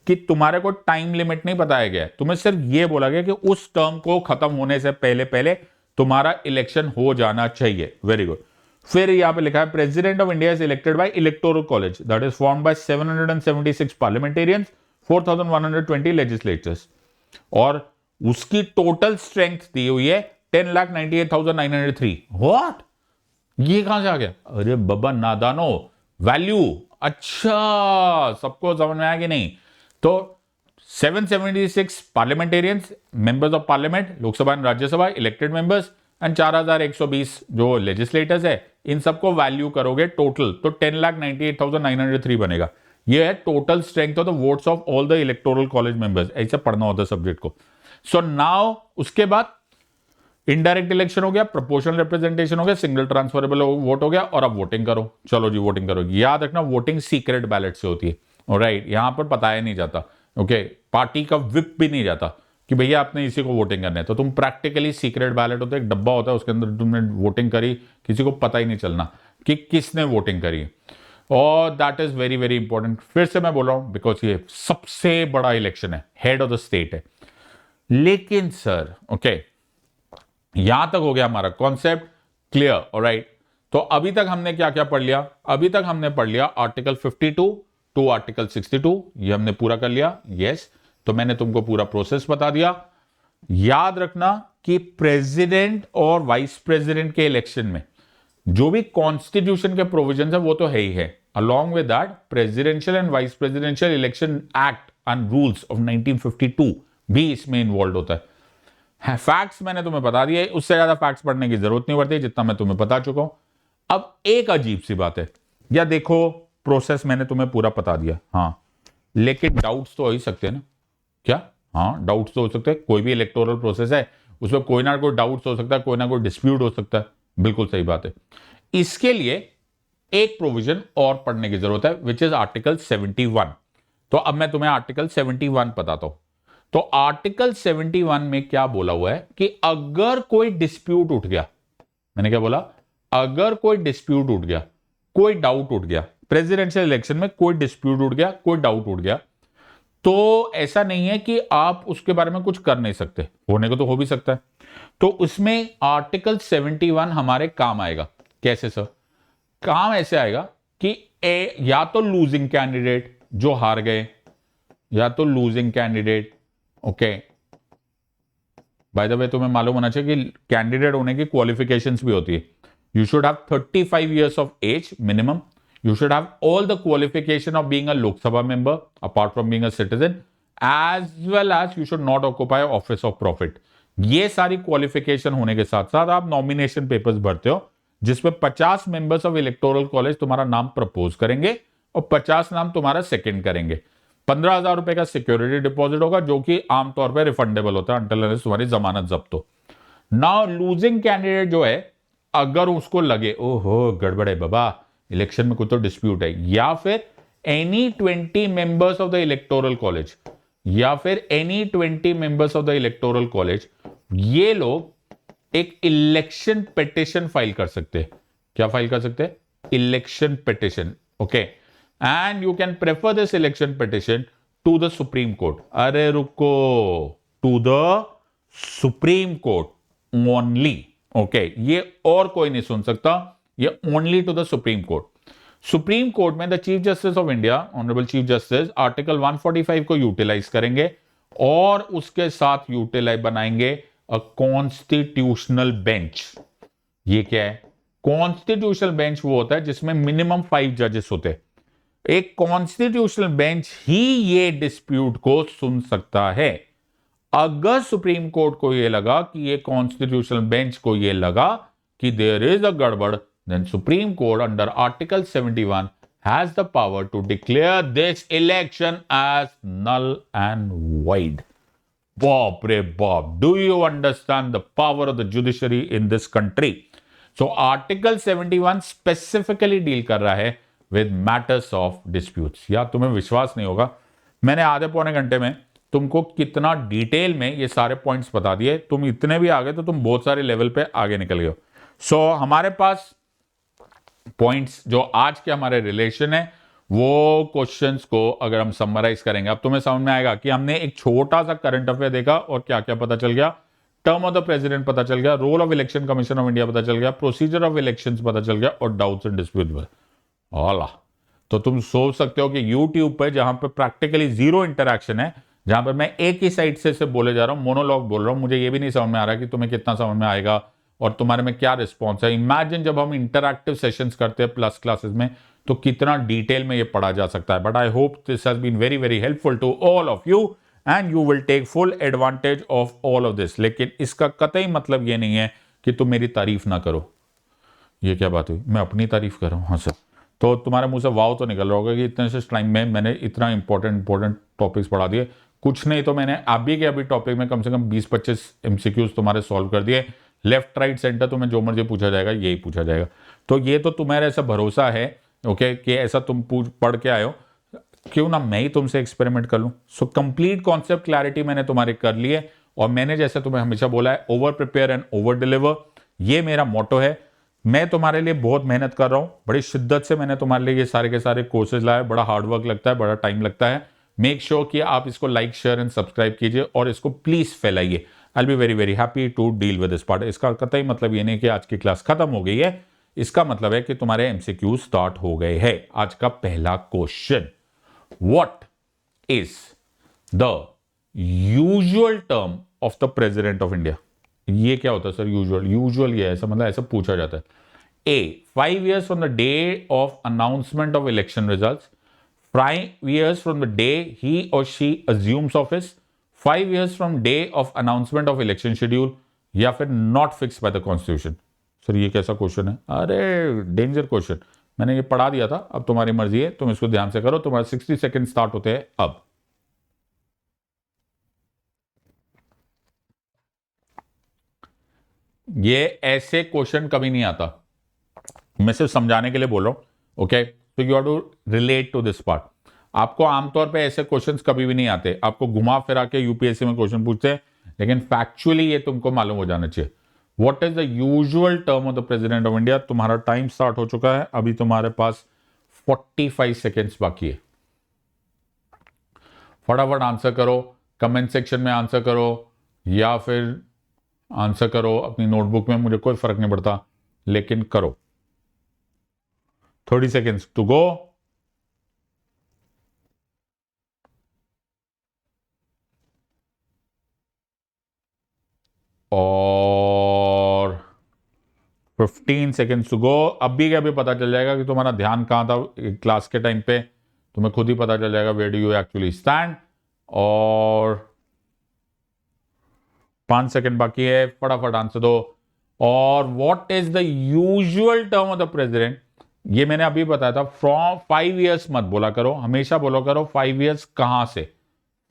A: कि तुम्हारे को टाइम लिमिट नहीं बताया गया, तुम्हें सिर्फ ये बोला गया कि उस टर्म को खत्म होने से पहले पहले तुम्हारा इलेक्शन हो जाना चाहिए. Very good. फिर यहां पे लिखा है president of India is elected by electoral college that is formed by 776 parliamentarians, 4120 legislators, और उसकी टोटल स्ट्रेंथ दी हुई है 10,98,903. व्हाट, ये कहां से आ गया? अरे बाबा नादानो, वैल्यू. अच्छा, सबको समझ में आया कि नहीं? तो 776 parliamentarians, members of parliament, Lok Sabha and Rajya Sabha, elected members, and 4120 जो लेजिस्लेटर्स है, इन सबको वैल्यू करोगे टोटल तो 10,98,903 बनेगा. ये है total strength of the votes of all the electoral college members. ऐसे पढ़ना होता है सब्जेक्ट को. सो नाउ उसके बाद इनडायरेक्ट इलेक्शन हो गया, प्रोपोर्शनल रिप्रेजेंटेशन हो गया, सिंगल ट्रांसफरेबल वोट हो गया, और अब वोटिंग करो. चलो जी, वोटिंग करो. याद रखना, वोटिंग सीक्रेट बैलेट से होती है. ऑलराइट, यहां पर बताया नहीं जाता. ओके, पार्टी का विप भी नहीं जाता कि भैया आपने इसी को वोटिंग करना है. तो तुम प्रैक्टिकली सीक्रेट बैलेट होता है, एक डब्बा होता है, उसके अंदर तुमने वोटिंग करी, किसी को पता ही नहीं चलना कि किसने वोटिंग करी. और that is very very important. फिर से मैं बोल रहा हूं बिकॉज ये सबसे बड़ा इलेक्शन है, हेड ऑफ द स्टेट है. लेकिन सर, ओके, यहां तक हो गया हमारा कॉन्सेप्ट क्लियर. ऑलराइट, तो अभी तक हमने क्या क्या पढ़ लिया? अभी तक हमने पढ़ लिया आर्टिकल 52 टू आर्टिकल 62, ये हमने पूरा कर लिया. यस, तो मैंने तुमको पूरा प्रोसेस बता दिया. याद रखना कि प्रेसिडेंट और वाइस प्रेसिडेंट के इलेक्शन में जो भी कॉन्स्टिट्यूशन के प्रोविजन है वो तो है ही है. Along with that, presidential and vice presidential election act and rules of 1952 भी इसमें इन्वॉल्व होता है. फैक्ट्स मैंने तुम्हें बता दिए, उससे ज्यादा फैक्ट्स पढ़ने की जरूरत नहीं पड़ती जितना मैं तुम्हें बता चुका हूं. अब एक अजीब सी बात है, या देखो, प्रोसेस मैंने तुम्हें पूरा बता दिया, हाँ, लेकिन डाउट्स तो हो ही सकते हैं ना. क्या? हाँ, डाउट्स तो हो सकते हैं. कोई भी इलेक्टोरल प्रोसेस है, उसमें कोई ना कोई डाउट्स हो सकता है, कोई ना कोई डिस्प्यूट हो सकता है. बिल्कुल सही बात है. इसके लिए एक प्रोविजन और पढ़ने की जरूरत है, विच इज आर्टिकल 71. तो अब मैं तुम्हें आर्टिकल 71 बताता हूं. तो आर्टिकल 71 में क्या बोला हुआ है कि अगर कोई डिस्प्यूट उठ गया, मैंने क्या बोला? अगर कोई डिस्प्यूट उठ गया, कोई डाउट उठ गया, प्रेसिडेंशियल इलेक्शन में कोई डिस्प्यूट उठ गया, कोई डाउट उठ गया, तो ऐसा नहीं है कि आप उसके बारे में कुछ कर नहीं सकते. होने को तो हो भी सकता है. तो उसमें आर्टिकल 71 हमारे काम आएगा. कैसे सर? काम ऐसे आएगा कि या तो लूजिंग कैंडिडेट जो हार गए, या तो losing candidate, okay, by the way तुम्हें मालूम होना चाहिए कि कैंडिडेट होने की क्वालिफिकेशंस भी होती है. You should have 35 years of age minimum. You should have all the qualification of being a Lok Sabha member, apart from being a citizen, as well as you should not occupy office of profit. ये सारी qualification होने के साथ साथ आप nomination papers भरते हो, जिसमें 50 मेंबर्स ऑफ इलेक्टोरल कॉलेज तुम्हारा नाम प्रपोज करेंगे और 50 नाम तुम्हारा सेकंड करेंगे. 15,000 रुपए का सिक्योरिटी डिपॉजिट होगा, जो कि आमतौर पर रिफंडेबल होता है अंटिल अनलेस तुम्हारी जमानत जब्त हो. नाउ लूजिंग कैंडिडेट जो है, अगर उसको लगे ओहो गड़बड़ है बाबा, इलेक्शन में कुछ तो डिस्प्यूट है, या फिर any 20 members of the electoral college, या फिर any 20 members of the electoral college, ये लोग एक इलेक्शन पिटीशन फाइल कर सकते हैं. क्या फाइल कर सकते हैं? Election petition. Okay, and you can prefer this election petition to the supreme court. अरे रुको, to the supreme court only. Okay, ये और कोई नहीं सुन सकता, ये only to the supreme court. Supreme court में the chief justice of India, honourable chief justice, article 145 को यूटिलाइज करेंगे और उसके साथ यूटिलाइज बनाएंगे अ कॉन्स्टिट्यूशनल बेंच. ये क्या है? कॉन्स्टिट्यूशनल बेंच वो होता है जिसमें मिनिमम 5 जजेस होते हैं. एक कॉन्स्टिट्यूशनल बेंच ही ये डिस्प्यूट को सुन सकता है. अगर सुप्रीम कोर्ट को ये लगा कि ये कॉन्स्टिट्यूशनल बेंच को ये लगा कि देयर इज अ गड़बड़, then Supreme Court under Article 71 has the power to declare this election as null and void. Bob re Bob, do you understand the power of the judiciary in this country? So Article 71 specifically deal कर रहा है with matters of disputes. या तुम्हें विश्वास नहीं होगा, मैंने आधे पौने घंटे में तुमको कितना डिटेल में ये सारे पॉइंट्स बता दिए। तुम इतने भी आगे तो तुम बहुत सारे लेवल पे आगे निकल गए हो। सो हमारे पास पॉइंट्स जो आज के हमारे रिलेशन है, वो क्वेश्चंस को अगर हम समराइज करेंगे, अब तुम्हें समझ में आएगा कि हमने एक छोटा सा करंट अफेयर देखा और क्या क्या पता चल गया। टर्म ऑफ द प्रेसिडेंट पता चल गया, role of election commission of India पता चल गया, प्रोसीजर ऑफ इलेक्शंस पता चल गया और डाउट्स एंड डिस्प्यूट। ओला, तो तुम सोच सकते हो कि यूट्यूब पे जहां पे प्रैक्टिकली जीरो इंटरैक्शन है, जहां पर मैं एक ही साइड से बोले जा रहा हूं, मोनोलॉग बोल रहा हूं, मुझे ये भी नहीं समझ में आ रहा कि तुम्हें कितना समझ में आएगा और तुम्हारे में क्या रिस्पॉन्स है। इमेजिन जब हम इंटरैक्टिव सेशंस करते हैं प्लस क्लासेस में, तो कितना डिटेल में ये पढ़ा जा सकता है। But I hope this has been very very helpful to all of you and you will take full advantage of all of this. लेकिन इसका कतई मतलब ये नहीं है कि तुम मेरी तारीफ ना करो। ये क्या बात हुई, मैं अपनी तारीफ कर रहा हूँ? हाँ सर, तो तुम्हारे मुंह से वाव तो निकल रहा होगा कि इतने से टाइम में मैंने इतना इंपॉर्टेंट टॉपिक्स पढ़ा दिए। कुछ नहीं तो मैंने अभी के अभी टॉपिक में कम से कम 20-25 एमसीक्यूज तुम्हारे सॉल्व कर दिए। लेफ्ट राइट सेंटर तुम्हें जो मर्जी पूछा जाएगा यही पूछा जाएगा। तो ये तो तुम्हारे ऐसा भरोसा है ओके कि ऐसा तुम पढ़ के आए हो, क्यों ना मैं ही तुमसे एक्सपेरिमेंट कर लूं। सो कंप्लीट कॉन्सेप्ट क्लैरिटी मैंने तुम्हारे कर लिए और मैंने जैसे तुम्हें हमेशा बोला है, over prepare and over deliver, ये मेरा मोटो है। मैं तुम्हारे लिए बहुत मेहनत कर रहा हूं, बड़ी शिद्दत से मैंने तुम्हारे लिए ये सारे के सारे कोर्सेज लाए। बड़ा हार्डवर्क लगता है, बड़ा टाइम लगता है। मेक श्योर कि आप इसको लाइक शेयर एंड सब्सक्राइब कीजिए और इसको प्लीज फैलाइए। I be very very happy to deal with this part. इसका कतई मतलब ये नहीं कि आज की क्लास खत्म हो गई है, इसका मतलब है कि तुम्हारे एमसीक्यू स्टार्ट हो गए हैं। आज का पहला question, what is the usual term of the president of India? ये क्या होता है सर यूजुअल? यूजुअल ये ऐसा मतलब ऐसा पूछा जाता है। A 5 years from the day of announcement of election results, 5 years from the day he और she assumes office, 5 years from day of announcement of election schedule, या फिर not fix by the constitution. Sir ये कैसा question है? अरे danger question, मैंने ये पढ़ा दिया था, अब तुम्हारी मर्जी है, तुम इसको ध्यान से करो। तुम्हारे 60 सेकंड स्टार्ट होते हैं अब। ये ऐसे क्वेश्चन कभी नहीं आता, मैं सिर्फ समझाने के लिए बोल रहा हूं। ओके, तो you have to relate to this part. आपको आमतौर पे ऐसे क्वेश्चंस कभी भी नहीं आते, आपको घुमा फिरा के यूपीएससी में क्वेश्चन पूछते हैं, लेकिन फैक्चुअली ये तुमको मालूम हो जाना चाहिए। What is the usual term of the president of India? तुम्हारा टाइम स्टार्ट हो चुका है, अभी तुम्हारे पास 45 सेकेंड्स बाकी है। फटाफट आंसर करो, कमेंट सेक्शन में आंसर करो या फिर आंसर करो अपनी नोटबुक में, मुझे कोई फर्क नहीं पड़ता, लेकिन करो। 30 सेकेंड्स टू गो। और 15 सेकेंड्स टू गो। अभी के अभी पता चल जाएगा कि तुम्हारा ध्यान कहां था क्लास के टाइम पे, तुम्हें खुद ही पता चल जाएगा where do you actually stand. और 5 सेकेंड बाकी है, फटाफट आंसर दो। और what is the usual term of the president? ये मैंने अभी बताया था, फ्रॉम 5 years मत बोला करो, हमेशा बोला करो 5 years कहां से?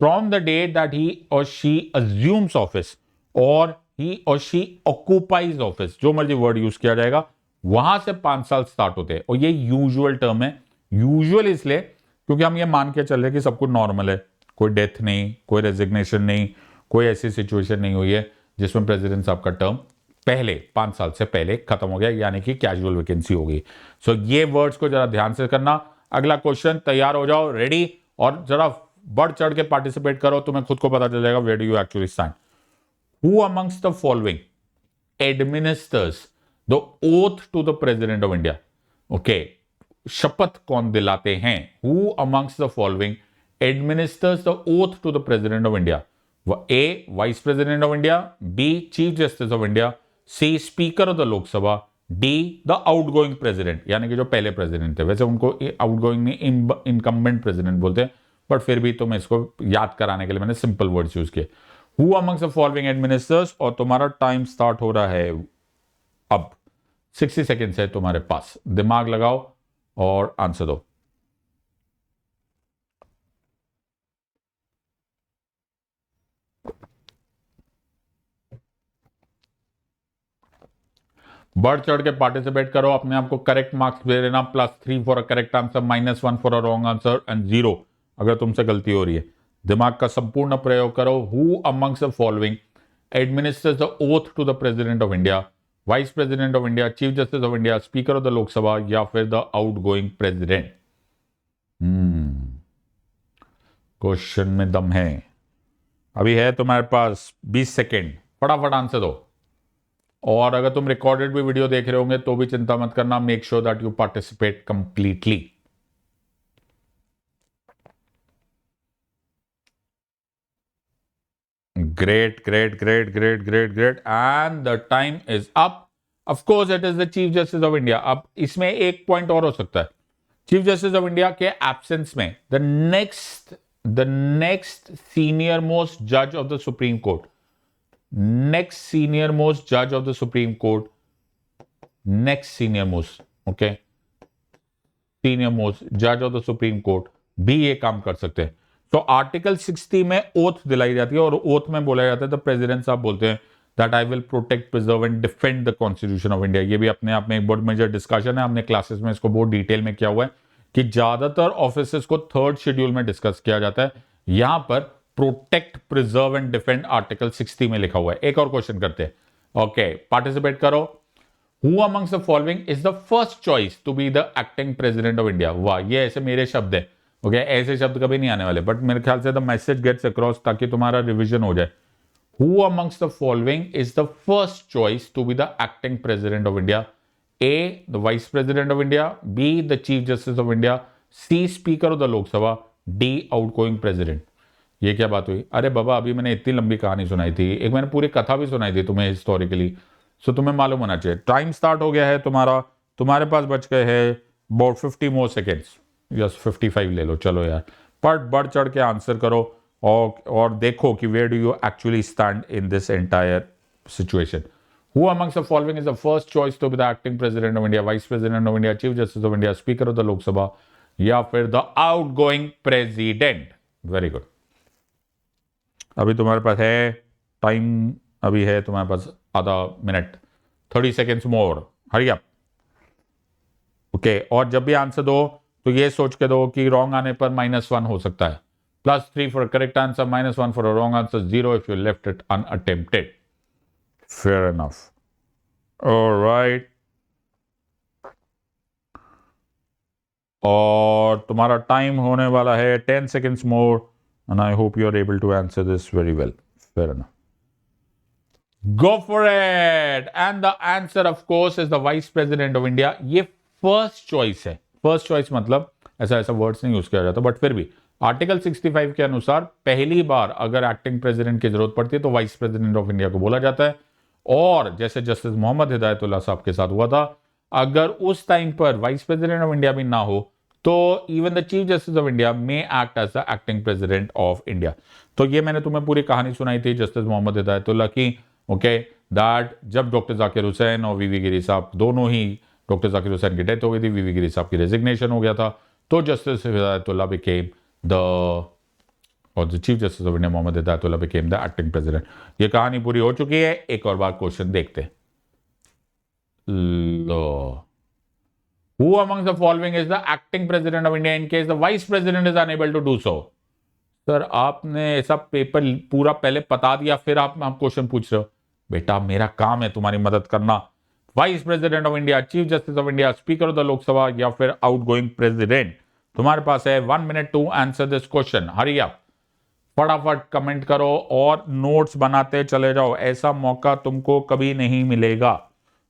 A: फ्रॉम द डे दैट ही और शी अज्यूम्स ऑफिस और ही और शी ऑक्यूपाइज ऑफिस, जो मर्जी वर्ड यूज किया जाएगा, वहां से 5 साल स्टार्ट होते हैं। और ये यूजुअल टर्म है। यूजुअल इसलिए क्योंकि हम ये मान के चल रहे कि सब कुछ नॉर्मल है, कोई डेथ नहीं, कोई रेजिग्नेशन नहीं, कोई ऐसी सिचुएशन नहीं हुई है जिसमें प्रेसिडेंट साहब का टर्म पहले 5 साल से पहले खत्म हो गया, यानी कि कैजुअल वैकेंसी हो गई। सो ये वर्ड्स को जरा ध्यान से करना। अगला क्वेश्चन, तैयार हो जाओ, रेडी, और जरा बढ़ चढ़ के पार्टिसिपेट करो, तुम्हें खुद को पता चल जाएगा where do you actually stand. Who amongst the following administers the oath to the president of India? Okay, शपथ कौन दिलाते हैं? Who amongst the following administers the oath to the president of India? A vice president of India, B chief justice of India, C speaker of the Lok Sabha, D the outgoing president, यानी कि जो पहले president थे। वैसे उनको outgoing नहीं, incumbent president बोलते हैं, बट फिर भी तुम्हें इसको याद कराने के लिए मैंने सिंपल वर्ड्स यूज किए। Who amongst the following administers? और तुम्हारा टाइम स्टार्ट हो रहा है अब। 60 सेकेंड्स है तुम्हारे पास, दिमाग लगाओ और आंसर दो। बढ़ चढ़ के पार्टिसिपेट करो, अपने आप को करेक्ट मार्क्स दे देना। +3 for a correct answer, -1 for a wrong answer and 0 अगर तुमसे गलती हो रही है। दिमाग का संपूर्ण प्रयोग करो। Who amongst the following administers the oath to the president of India, vice president of India, chief justice of India, speaker of the Lok Sabha या फिर द आउटगोइंग प्रेसिडेंट? क्वेश्चन में दम है। अभी है तुम्हारे पास 20 सेकेंड, फटाफट आंसर दो। और अगर तुम रिकॉर्डेड भी वीडियो देख रहे होंगे तो भी चिंता मत करना, make sure that you participate completely. Great, great, great, great, great, great. And the time is up. Of course, it is the Chief Justice of India. अब इसमें एक पॉइंट और हो सकता है। चीफ जस्टिस ऑफ इंडिया के absence में the next senior most जज of the supreme court, next senior most जज of the supreme court, next senior most, okay, senior most जज ऑफ द सुप्रीम कोर्ट भी ये काम कर सकते हैं। तो आर्टिकल 60 में ओथ दिलाई जाती है और ओथ में बोला जाता है, तो प्रेसिडेंट साहब बोलते हैं that I will protect, preserve and defend the constitution of India. ये भी अपने आप में एक बहुत मेजर डिस्कशन है, हमने क्लासेस में इसको बहुत डिटेल में किया हुआ है कि ज्यादातर ऑफिसेस को थर्ड शेड्यूल में डिस्कस किया जाता है। यहां पर protect, preserve and defend article 60 में लिखा हुआ है। एक और क्वेश्चन करते हैं, ओके, पार्टिसिपेट करो। Who amongst the following is the first choice to be the acting president of India? वाह, ये ऐसे मेरे शब्द है, ओके, ऐसे शब्द कभी नहीं आने वाले, बट मेरे ख्याल से द मैसेज गेट्स अक्रॉस ताकि तुम्हारा रिवीजन हो जाए। Who amongst the following is the first choice to be the acting president of India? A, the vice president of India, B, the chief justice of India, C, speaker of the Lok Sabha, D, outgoing president। ये क्या बात हुई? अरे बाबा, अभी मैंने इतनी लंबी कहानी सुनाई थी, एक मैंने पूरी कथा भी सुनाई थी तुम्हें हिस्टोरिकली, सो तुम्हें मालूम होना चाहिए। टाइम स्टार्ट हो गया है तुम्हारा, तुम्हारे पास बच गए हैं अबाउट 50 मोर सेकेंड्स, यस 55 ले लो, चलो यार, बढ़ चढ़ के आंसर करो और देखो कि where do you actually stand in this entire situation. Who amongst the following is the first choice to be the acting president of India, vice president of India, chief justice of India, speaker of the Lok Sabha या फिर the outgoing president? Very good. अभी तुम्हारे पास है time, अभी है तुम्हारे पास आधा मिनट, 30 सेकेंड्स मोर, हरी अप, ओके। और जब भी आंसर दो तो ये सोच के दो कि रॉन्ग आने पर -1 हो सकता है, +3 for correct answer, -1 for wrong answer, 0 if you left it unattempted. Fair enough, alright. और तुम्हारा टाइम होने वाला है 10 seconds more and I hope you are able to answer this very well. Fair enough. Go for it. And the answer of course is the Vice President of India. ये first choice है। First choice मतलब ऐसा words नहीं use किया जाता, but फिर भी article 65 के अनुसार पहली बार अगर एक्टिंग प्रेसिडेंट की जरूरत पड़ती है तो वाइस प्रेसिडेंट ऑफ इंडिया को बोला जाता है। और जैसे जस्टिस मोहम्मद हिदायतुल्ला साहब के साथ हुआ था, अगर उस टाइम पर वाइस प्रेसिडेंट ऑफ इंडिया भी ना हो तो even the chief justice of India may act as the acting president of India. तो ये मैंने तुम्हें पूरी कहानी सुनाई थी जस्टिस मोहम्मद हिदायतुल्ला की, ओके, दैट जब डॉक्टर जाकिर हुसैन और वीवी गिरी साहब दोनों ही, डॉक्टर जाकिर हुसैन की डेथ हो गई थी, वीवी गिरी साहब की रेजिग्नेशन हो गया था, तो justice Hidayatullah became the chief justice of India Mohammad Hidayatullah became the acting president. ये कहानी पूरी हो चुकी है। एक और बार क्वेश्चन देखते हैं। लो, Who among the following is the acting president of India in case the vice president is unable to do so? Sir आपने ऐसा पेपर पूरा पहले बता दिया फिर आप क्वेश्चन पूछ रहे हो। बेटा मेरा काम है तुम्हारी मदद करना। Vice president of India, chief justice of India, speaker of the Lok Sabha या फिर आउटगोइंग प्रेसिडेंट? तुम्हारे पास है 1 minute to answer this question. Hurry up, फटाफट कमेंट करो और नोट्स बनाते चले जाओ। ऐसा मौका तुमको कभी नहीं मिलेगा,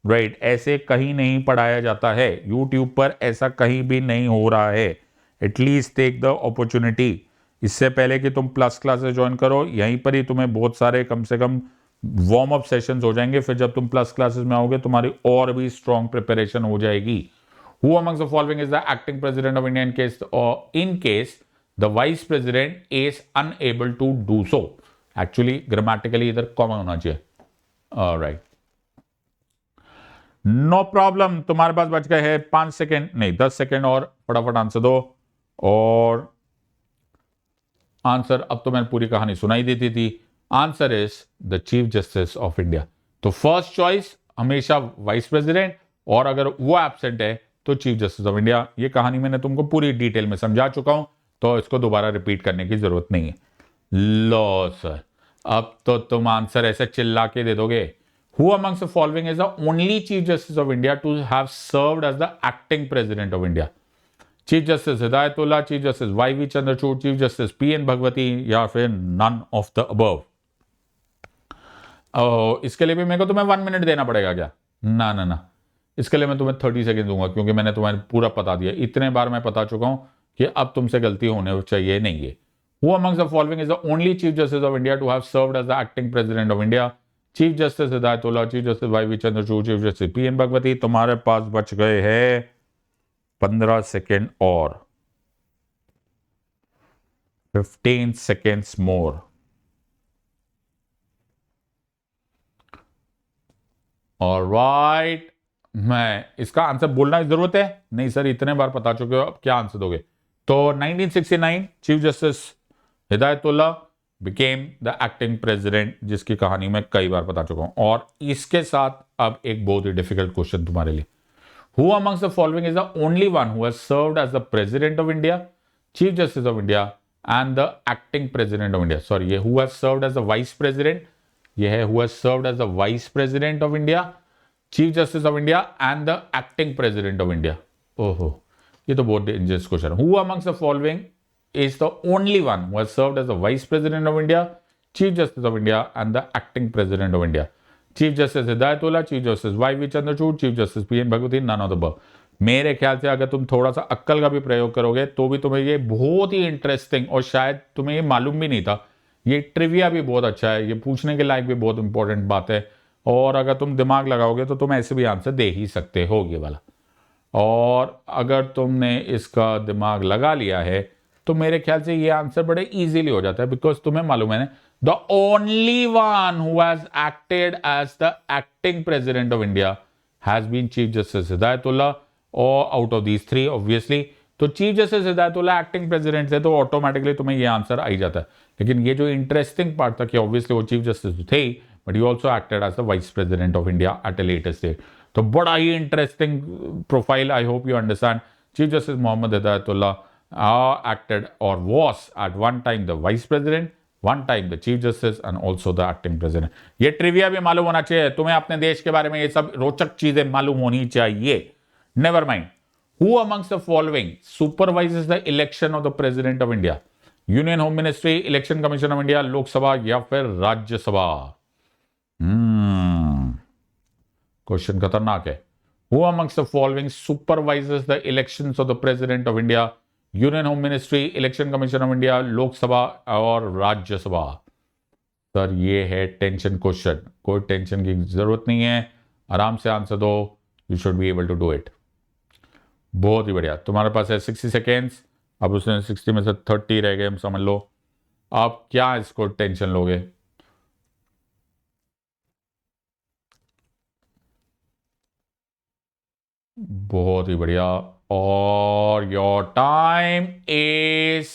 A: राइट? ऐसे कहीं नहीं पढ़ाया जाता है, यूट्यूब पर ऐसा कहीं भी नहीं हो रहा है। At least take the opportunity. इससे पहले कि तुम प्लस क्लासेस ज्वाइन करो, यहीं पर ही तुम्हें बहुत सारे कम से कम वार्म अप सेशंस हो जाएंगे। फिर जब तुम प्लस क्लासेस में आओगे तुम्हारी और भी स्ट्रॉन्ग प्रिपरेशन हो जाएगी। Who amongst the following is the acting president of India in case the vice president is unable to do so? Actually grammatically इधर कॉमन होना चाहिए, राइट? No problem. तुम्हारे पास बच गए हैं 5 सेकेंड, नहीं 10 सेकेंड और फटाफट आंसर दो। और आंसर अब तो मैंने पूरी कहानी सुनाई देती थी। Answer is the chief justice of India. तो फर्स्ट चॉइस हमेशा वाइस प्रेसिडेंट, और अगर वो एब्सेंट है तो चीफ जस्टिस ऑफ इंडिया। ये कहानी मैंने तुमको पूरी डिटेल में समझा चुका हूं, तो इसको दोबारा रिपीट करने की जरूरत नहीं है। लो सर, अब तो तुम आंसर ऐसे चिल्ला के दे दोगे। Who amongst the following is the only chief justice of India to have served as the acting president of India? Chief justice Hidayatullah, chief justice Y Chandrachud, chief justice P N Bhagwati, या फिर नन ऑफ द अबव? इसके लिए भी मेरे को तुम्हें 1 minute देना पड़ेगा क्या? ना ना ना, इसके लिए मैं तुम्हें 30 सेकंड दूंगा, क्योंकि मैंने तुम्हें पूरा बता दिया। इतने बार मैं बता चुका हूं कि अब तुमसे गलती होने चाहिए नहीं है। Who amongst the following is the only Chief Justice of India to have served as the acting President of India? Chief Justice Hidayatullah, Chief Justice Y.V. Chandrachud, Chief Justice P.N. Bhagwati. तुम्हारे पास बच गए हैं 15 सेकेंड और 15 seconds more। Alright, मैं इसका answer बोलना की जरूरत है? नहीं सर, इतने बार बता चुके हो, अब क्या आंसर दोगे? तो 1969 chief justice Hidayatullah became the acting president, जिसकी कहानी मैं कई बार बता चुका हूं। और इसके साथ अब एक बहुत ही डिफिकल्ट क्वेश्चन तुम्हारे लिए। Who amongst the following is the only one who has served as the president of India, chief justice of India and the acting president of India? Sorry, ये who has served as the vice president, ये है who has served as the vice president of India, chief justice of India and the acting president of India. ओहो, ये तो बहुत dangerous question. Who amongst the following is the only one who has served as the Vice President of India, Chief Justice of India and the Acting President of India? Chief Justice Hidayatullah, Chief Justice Y.V. Chandrachud, Chief Justice P.N. Bhagwati, none of the above। मेरे ख्याल से अगर तुम थोड़ा सा अक्ल का भी प्रयोग करोगे तो भी तुम्हें ये बहुत ही इंटरेस्टिंग, और शायद तुम्हें ये मालूम भी नहीं था, ये ट्रिविया भी बहुत अच्छा है, ये पूछने के लायक भी बहुत इंपॉर्टेंट बात है। और अगर तुम दिमाग लगाओगे तो तुम ऐसे भी आंसर दे ही सकते हो ये वाला। और अगर तुमने इसका दिमाग लगा लिया है तो मेरे ख्याल से ये आंसर बड़े इजीली हो जाता है, बिकॉज तुम्हें मालूम है the only one who has acted as the acting president of India has been chief justice Hidayatullah, और आउट ऑफ दीज 3 ऑब्वियसली। तो chief justice Hidayatullah acting president थे तो ऑटोमेटिकली तुम्हें ये आंसर आ ही जाता है। लेकिन ये जो इंटरेस्टिंग पार्ट था कि ऑब्वियसली वो चीफ जस्टिस थे, but he also acted as the vice president of India at a later stage. तो बड़ा ही interesting profile, I hope you understand. Chief justice Mohammad Hidayatullah acted or was at one time the vice president, one time the chief justice and also the acting president। ये trivia भी मालूम होना चाहिए तुम्हें, अपने देश के बारे में ये सब रोचक चीजें मालूम होनी चाहिए। Never mind. Who amongst the following supervises the election of the president of India? Union home ministry, election commission of India, Lok Sabha या फिर राज्यसभा? क्वेश्चन खतरनाक है। Who amongst the following supervises the elections of the president of India? Union home ministry, election commission of India, Lok Sabha और Rajya Sabha? Sir ये है tension question, कोई tension की जरूरत नहीं है, आराम से आंसर दो, you should be able to do it. बहुत ही बढ़िया, तुम्हारे पास है 60 सेकेंड्स। अब उसने 60 में से 30 रह गए, हम समझ लो। आप क्या इसको टेंशन लोगे? बहुत ही बढ़िया, और योर टाइम इज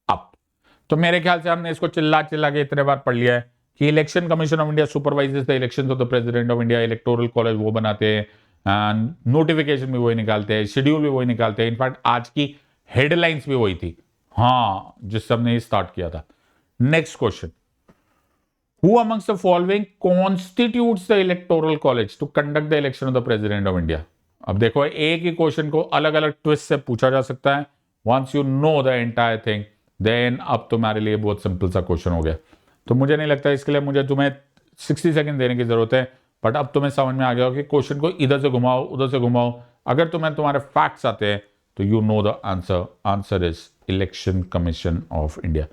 A: अप। तो मेरे ख्याल से हमने इसको चिल्ला चिल्ला के इतने बार पढ़ लिया है कि election commission of India supervises the elections of the president of India. Electoral college वो बनाते हैं, नोटिफिकेशन भी वही निकालते हैं, शेड्यूल भी वही निकालते हैं। इनफैक्ट आज की हेडलाइंस भी वही थी, हाँ, जिस सबने स्टार्ट किया था। Next question. Who amongst the following constitutes the electoral college to conduct the election of the president of India? अब देखो, एक ही क्वेश्चन को अलग अलग ट्विस्ट से पूछा जा सकता है। Once you know the entire thing, then अब तुम्हारे लिए बहुत सिंपल सा क्वेश्चन हो गया। तो मुझे नहीं लगता इसके लिए मुझे तुम्हें 60 सेकंड देने की जरूरत है, बट अब तुम्हें समझ में आ गया कि क्वेश्चन को इधर से घुमाओ, उधर से घुमाओ। अगर तुम्हें तुम्हारे फैक्ट्स आते हैं तो you know the answer. Answer is election commission of India.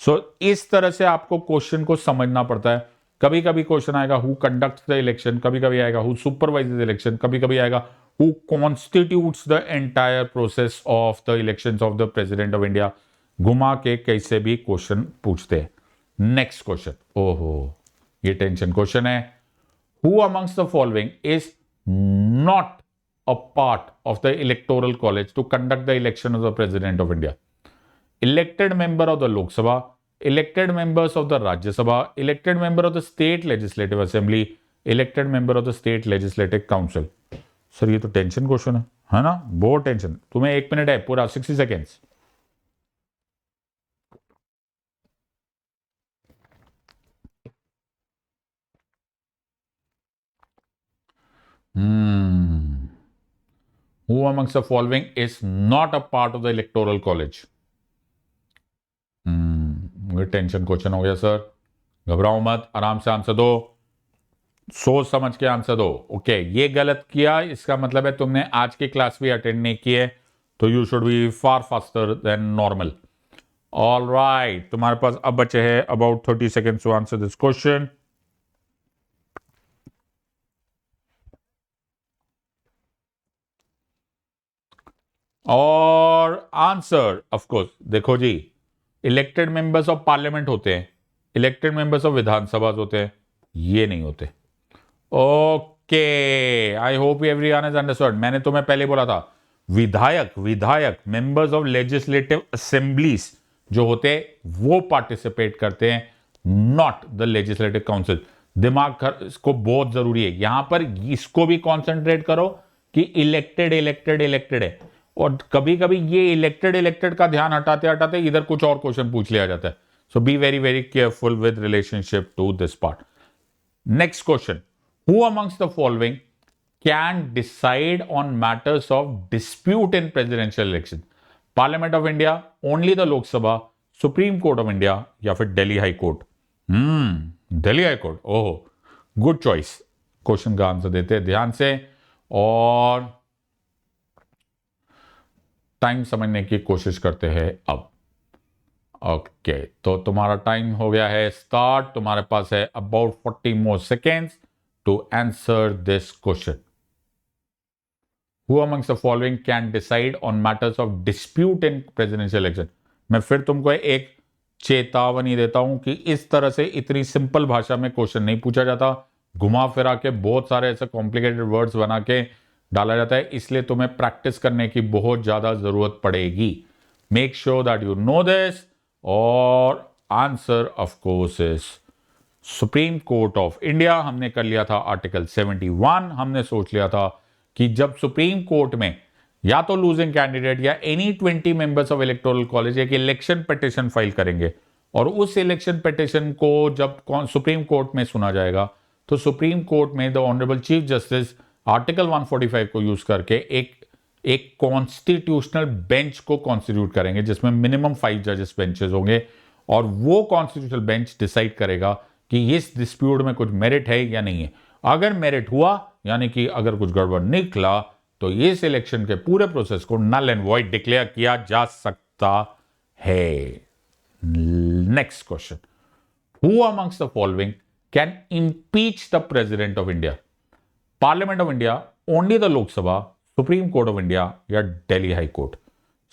A: So इस तरह से आपको क्वेश्चन को समझना पड़ता है। कभी कभी क्वेश्चन आएगा हु कंडक्ट्स द इलेक्शन, कभी कभी आएगा हु सुपरवाइजेस इलेक्शन, कभी कभी आएगा who constitutes the entire process of the elections of the president of India. घुमा के कैसे भी क्वेश्चन पूछते हैं। नेक्स्ट क्वेश्चन, ओहो ये टेंशन क्वेश्चन है। Who amongst the following is not a part of the electoral college to conduct the election of the president of India? Elected member of the Lok Sabha, elected members of the Rajya Sabha, elected member of the State Legislative Assembly, elected member of the State Legislative Council। Sir ये तो tension question है ना? बहुत tension. तुम्हें 1 minute है पूरा, 60 seconds. Who amongst the following is not a part of the electoral college? मुझे tension question हो गया सर. घबराओ मत, आराम से आंसर दो, सोच समझ के आंसर दो. ओके, ये गलत किया, इसका मतलब है तुमने आज की क्लास भी अटेंड नहीं की है, तो you should be far faster than normal. All right, तुम्हारे पास अब बचे हैं about 30 seconds to answer this question. और आंसर ऑफ कोर्स देखो जी, इलेक्टेड मेंबर्स ऑफ पार्लियामेंट होते हैं, इलेक्टेड मेंबर्स ऑफ विधानसभा होते हैं, ये नहीं होते. Okay, I hope everyone has understood. मैंने तुम्हें पहले बोला था, विधायक मेंबर्स ऑफ लेजिस्लेटिव असेंबलीज जो होते हैं वो पार्टिसिपेट करते हैं, नॉट द लेजिस्लेटिव काउंसिल. दिमाग इसको बहुत जरूरी है, यहां पर इसको भी कॉन्सेंट्रेट करो कि इलेक्टेड है. और कभी कभी ये इलेक्टेड का ध्यान हटाते हटाते इधर कुछ और क्वेश्चन पूछ लिया जाता है. So be very very careful with relationship to this part. Next question, who amongst the following can decide on matters of dispute in presidential election? Parliament of India, only the Lok Sabha, supreme court of India, या फिर Delhi high court? Delhi high court. Oh, good choice. Question का answer देते हैं ध्यान से और time समझने की कोशिश करते हैं अब. ओके, तो तुम्हारा टाइम हो गया है स्टार्ट. तुम्हारे पास है about 40 more seconds to answer this question. Who amongst the following can decide on matters of dispute in presidential election? मैं फिर तुमको एक चेतावनी देता हूं कि इस तरह से इतनी सिंपल भाषा में क्वेश्चन नहीं पूछा जाता, घुमा फिरा के बहुत सारे ऐसे कॉम्प्लिकेटेड वर्ड्स बना के डाला जाता है, इसलिए तुम्हें प्रैक्टिस करने की बहुत ज्यादा जरूरत पड़ेगी. Make sure that you know this. और answer of course is supreme court of India. हमने कर लिया था आर्टिकल 71. हमने सोच लिया था कि जब सुप्रीम कोर्ट में या तो लूजिंग कैंडिडेट या any 20 members of electoral college एक इलेक्शन पिटीशन फाइल करेंगे और उस इलेक्शन पिटीशन को जब सुप्रीम कोर्ट में सुना जाएगा तो सुप्रीम कोर्ट में the honourable chief justice article 145 को यूज करके एक कॉन्स्टिट्यूशनल बेंच को कॉन्स्टिट्यूट करेंगे जिसमें मिनिमम 5 जजेस बेंचेस होंगे और वो कॉन्स्टिट्यूशनल बेंच डिसाइड करेगा कि इस डिस्प्यूट में कुछ मेरिट है या नहीं है. अगर मेरिट हुआ, यानी कि अगर कुछ गड़बड़ निकला, तो इस इलेक्शन के पूरे प्रोसेस को नल एंड वॉइड डिक्लेयर किया जा सकता है. Next question, who amongst the following can impeach the president of India? Parliament of India, only the Lok Sabha, supreme court of India, या दिल्ली हाई कोर्ट?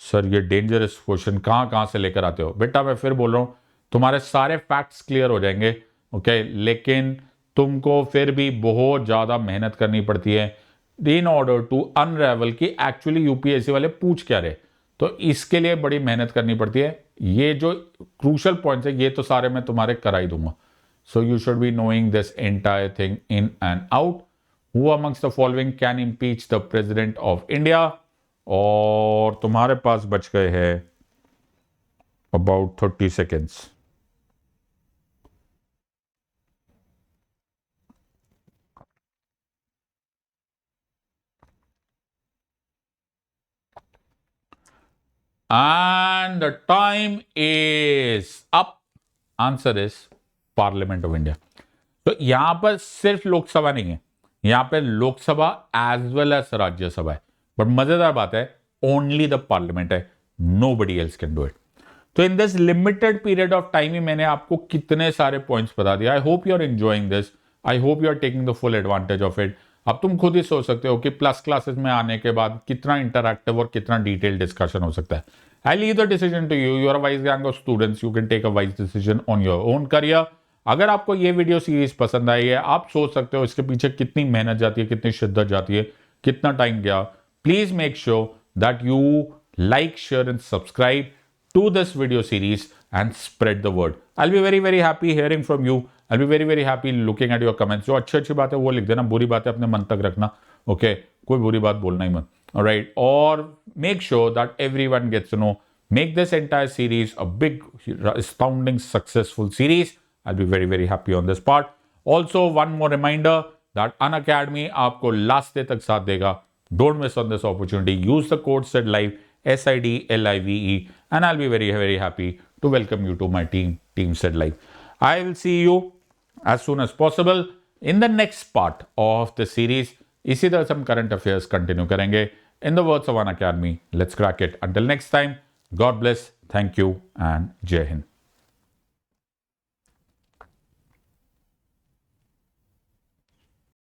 A: सर ये डेंजरस क्वेश्चन कहां से लेकर आते हो बेटा. मैं फिर बोल रहा हूं, तुम्हारे सारे फैक्ट्स क्लियर हो जाएंगे, ओके, लेकिन तुमको फिर भी बहुत ज्यादा मेहनत करनी पड़ती है इन ऑर्डर टू अनरेवल कि एक्चुअली यूपीएससी वाले पूछ क्या रहे. तो इसके लिए बड़ी मेहनत करनी पड़ती है. ये जो क्रूशल पॉइंट्स है ये तो सारे मैं तुम्हारे कराई दूंगा. So you should be knowing this entire thing in and out. Who amongst the following can impeach the president of India? और तुम्हारे पास बच गए हैं about 30 seconds. And the time is up. Answer is Parliament of India. तो यहां पर सिर्फ लोकसभा नहीं है, यहां पे Lok Sabha as well as Rajya Sabha है. बट मजेदार बात है, ओनली द पार्लियामेंट है, nobody else can do it. तो in this limited period of time ही मैंने आपको कितने सारे पॉइंट्स बता दिया. I hope you are enjoying this. I hope you are taking the full advantage of it. अब तुम खुद ही सोच सकते हो कि प्लस क्लासेस में आने के बाद कितना इंटरैक्टिव और कितना डिटेल डिस्कशन हो सकता है. I leave the decision to you. You are a wise gang of students. You can take a wise decision on your own career. अगर आपको ये वीडियो सीरीज पसंद आई है, आप सोच सकते हो इसके पीछे कितनी मेहनत जाती है, कितनी शिद्दत जाती है, कितना टाइम गया. Please make sure that you like, share and subscribe to this video series and spread the word. I'll be very very happy hearing from you. I'll be very very happy looking at your comments. जो अच्छी बात है वो लिख देना, बुरी बात है अपने मन तक रखना. ओके, कोई बुरी बात बोलना ही मत. Alright, और make sure that everyone gets to know. Make this entire series a big, astounding, successful series. I'll be very very happy on this part. Also, one more reminder that Unacademy आपको last day तक साथ देगा. Don't miss on this opportunity. Use the code SIDLIVE, SIDLIVE, and I'll be very, very happy to welcome you to my team SIDLIVE. I will see you as soon as possible in the next part of the series. इसी तरह से हम current affairs continue करेंगे. In the words of Unacademy, let's crack it. Until next time, God bless, thank you, and Jai Hind.